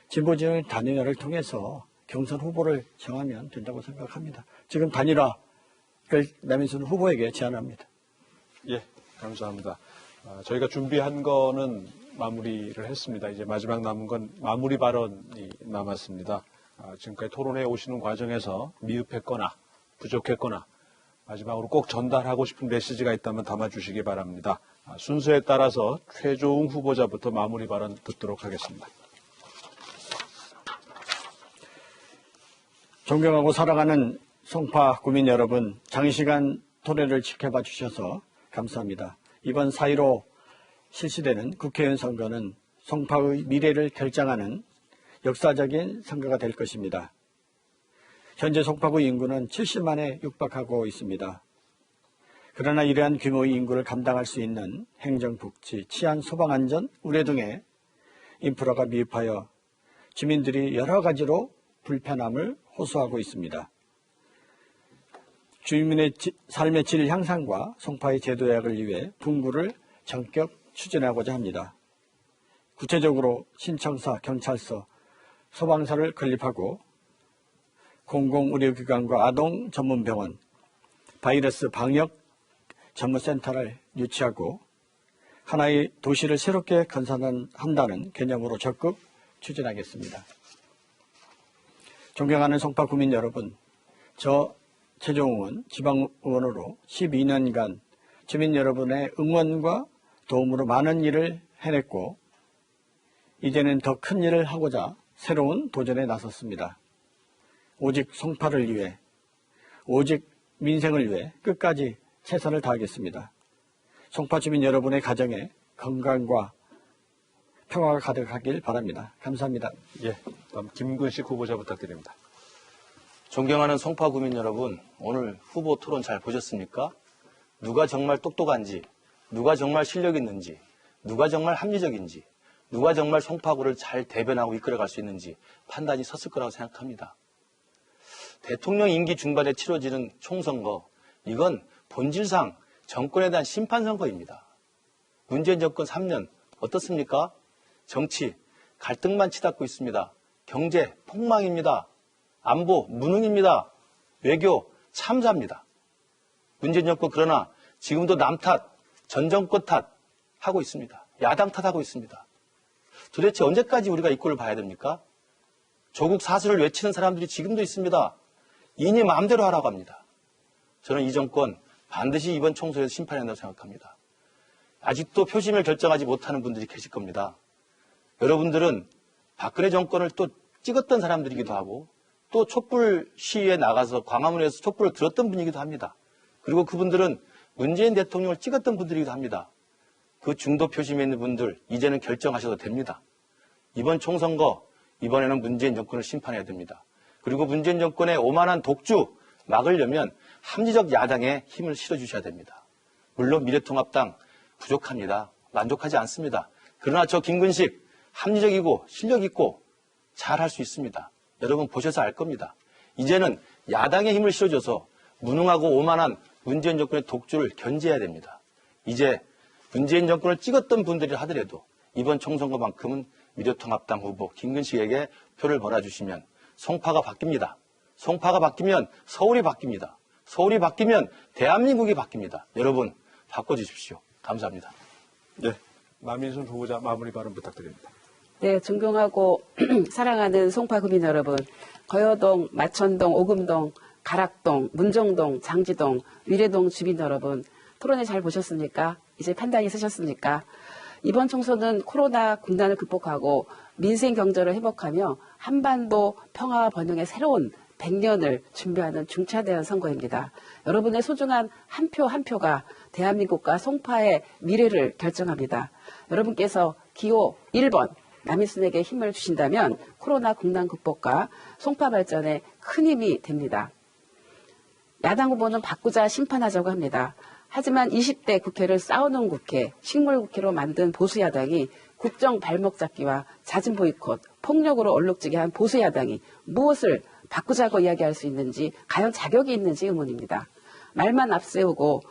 S2: 진보진영 단일화를 통해서 경선 후보를 정하면 된다고 생각합니다. 지금 단일화를 남인순 후보에게 제안합니다.
S1: 예, 감사합니다. 저희가 준비한 거는 마무리를 했습니다. 이제 마지막 남은 건 마무리 발언이 남았습니다. 지금까지 토론회에 오시는 과정에서 미흡했거나 부족했거나 마지막으로 꼭 전달하고 싶은 메시지가 있다면 담아주시기 바랍니다. 순서에 따라서 최종 후보자부터 마무리 발언 듣도록 하겠습니다.
S2: 존경하고 사랑하는 송파 구민 여러분, 장시간 토론회를 지켜봐 주셔서 감사합니다. 이번 4.15 실시되는 국회의원 선거는 송파의 미래를 결정하는 역사적인 선거가 될 것입니다. 현재 송파구 인구는 70만에 육박하고 있습니다. 그러나 이러한 규모의 인구를 감당할 수 있는 행정복지, 치안, 소방안전, 의료 등의 인프라가 미흡하여 주민들이 여러 가지로 불편함을 호소하고 있습니다. 주민의 삶의 질 향상과 송파의 제도약을 위해 분구를 전격 추진하고자 합니다. 구체적으로 신청사, 경찰서, 소방서를 건립하고 공공의료기관과 아동 전문병원, 바이러스 방역 전문센터를 유치하고 하나의 도시를 새롭게 건설한다는 개념으로 적극 추진하겠습니다. 존경하는 송파 구민 여러분, 저 최종훈 지방의원으로 12년간 주민 여러분의 응원과 도움으로 많은 일을 해냈고 이제는 더 큰 일을 하고자 새로운 도전에 나섰습니다. 오직 송파를 위해, 오직 민생을 위해 끝까지 최선을 다하겠습니다. 송파 주민 여러분의 가정에 건강과 평화가 가득하길 바랍니다. 감사합니다.
S1: 예, 다음 김근식 후보자 부탁드립니다.
S3: 존경하는 송파 구민 여러분, 오늘 후보 토론 잘 보셨습니까? 누가 정말 똑똑한지, 누가 정말 실력 있는지, 누가 정말 합리적인지, 누가 정말 송파구를 잘 대변하고 이끌어갈 수 있는지 판단이 섰을 거라고 생각합니다. 대통령 임기 중반에 치러지는 총선거, 이건 본질상 정권에 대한 심판선거입니다. 문재인 정권 3년 어떻습니까? 정치, 갈등만 치닫고 있습니다. 경제, 폭망입니다. 안보, 무능입니다. 외교, 참사입니다. 문재인 정권 그러나 지금도 남 탓, 전 정권 탓 하고 있습니다. 야당 탓하고 있습니다. 도대체 언제까지 우리가 이 꼴을 봐야 됩니까? 조국 사수를 외치는 사람들이 지금도 있습니다. 이니 마음대로 하라고 합니다. 저는 이 정권 반드시 이번 총선에서 심판해야 한다고 생각합니다. 아직도 표심을 결정하지 못하는 분들이 계실 겁니다. 여러분들은 박근혜 정권을 또 찍었던 사람들이기도 하고 또 촛불 시위에 나가서 광화문에서 촛불을 들었던 분이기도 합니다. 그리고 그분들은 문재인 대통령을 찍었던 분들이기도 합니다. 그 중도 표심에 있는 분들 이제는 결정하셔도 됩니다. 이번 총선거 이번에는 문재인 정권을 심판해야 됩니다. 그리고 문재인 정권의 오만한 독주 막으려면 합리적 야당에 힘을 실어주셔야 됩니다. 물론 미래통합당 부족합니다. 만족하지 않습니다. 그러나 저 김근식 합리적이고 실력 있고 잘 할 수 있습니다. 여러분 보셔서 알 겁니다. 이제는 야당의 힘을 실어줘서 무능하고 오만한 문재인 정권의 독주를 견제해야 됩니다. 이제 문재인 정권을 찍었던 분들이 하더라도 이번 총선거만큼은 미래통합당 후보 김근식에게 표를 몰아주시면 송파가 바뀝니다. 송파가 바뀌면 서울이 바뀝니다. 서울이 바뀌면 대한민국이 바뀝니다. 여러분 바꿔주십시오. 감사합니다.
S1: 네, 남인순 후보자 마무리 발언 부탁드립니다.
S4: 네, 존경하고 사랑하는 송파구민 여러분, 거여동, 마천동, 오금동, 가락동, 문정동, 장지동, 위례동 주민 여러분, 토론회 잘 보셨습니까? 이제 판단이 서셨습니까? 이번 총선은 코로나 국난을 극복하고 민생 경제를 회복하며 한반도 평화 번영의 새로운 100년을 준비하는 중차대한 선거입니다. 여러분의 소중한 한 표 한 표가 대한민국과 송파의 미래를 결정합니다. 여러분께서 기호 1번 남인순에게 힘을 주신다면 코로나 국난 극복과 송파 발전에 큰 힘이 됩니다. 야당 후보는 바꾸자 심판하자고 합니다. 하지만 20대 국회를 싸우는 국회, 식물국회로 만든 보수야당이 국정 발목 잡기와 잦은 보이콧, 폭력으로 얼룩지게 한 보수야당이 무엇을 바꾸자고 이야기할 수 있는지, 과연 자격이 있는지 의문입니다. 말만 앞세우고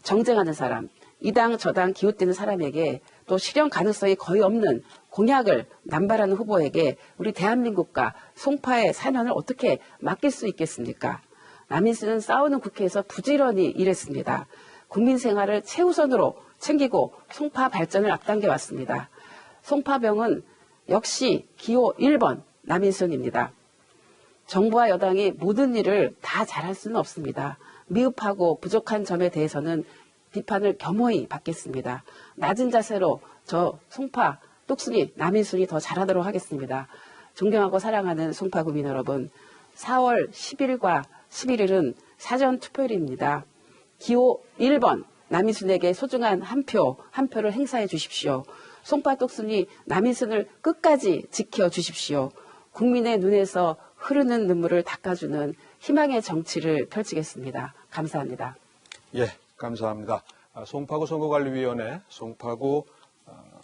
S4: 정쟁하는 사람, 이 당 저당 기웃대는 사람에게 또 실현 가능성이 거의 없는 공약을 남발하는 후보에게 우리 대한민국과 송파의 사면을 어떻게 맡길 수 있겠습니까? 남인순은 싸우는 국회에서 부지런히 일했습니다. 국민 생활을 최우선으로 챙기고 송파 발전을 앞당겨 왔습니다. 송파병은 역시 기호 1번 남인순입니다. 정부와 여당이 모든 일을 다 잘할 수는 없습니다. 미흡하고 부족한 점에 대해서는 비판을 겸허히 받겠습니다. 낮은 자세로 저 송파 뚝순이 남인순이 더 잘하도록 하겠습니다. 존경하고 사랑하는 송파구민 여러분, 4월 10일과 11일은 사전 투표일입니다. 기호 1번 남인순에게 소중한 한 표, 한 표를 행사해 주십시오. 송파 뚝순이 남인순을 끝까지 지켜주십시오. 국민의 눈에서 흐르는 눈물을 닦아주는 희망의 정치를 펼치겠습니다. 감사합니다.
S1: 예, 감사합니다. 송파구 선거관리위원회, 송파구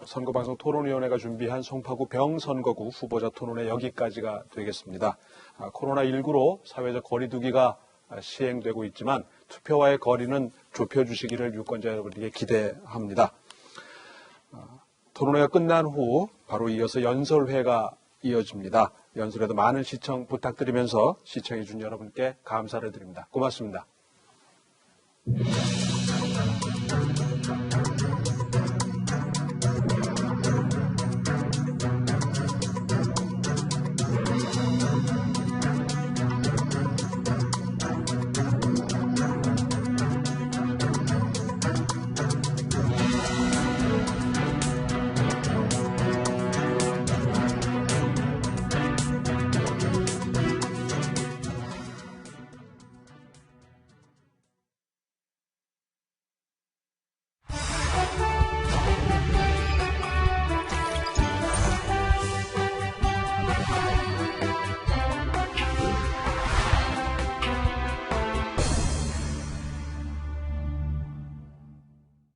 S1: 선거방송 토론위원회가 준비한 송파구 병선거구 후보자 토론회 여기까지가 되겠습니다. 코로나19로 사회적 거리두기가 시행되고 있지만 투표와의 거리는 좁혀주시기를 유권자 여러분에게 기대합니다. 토론회가 끝난 후 바로 이어서 연설회가 이어집니다. 연설에도 많은 시청 부탁드리면서 시청해준 여러분께 감사를 드립니다. 고맙습니다.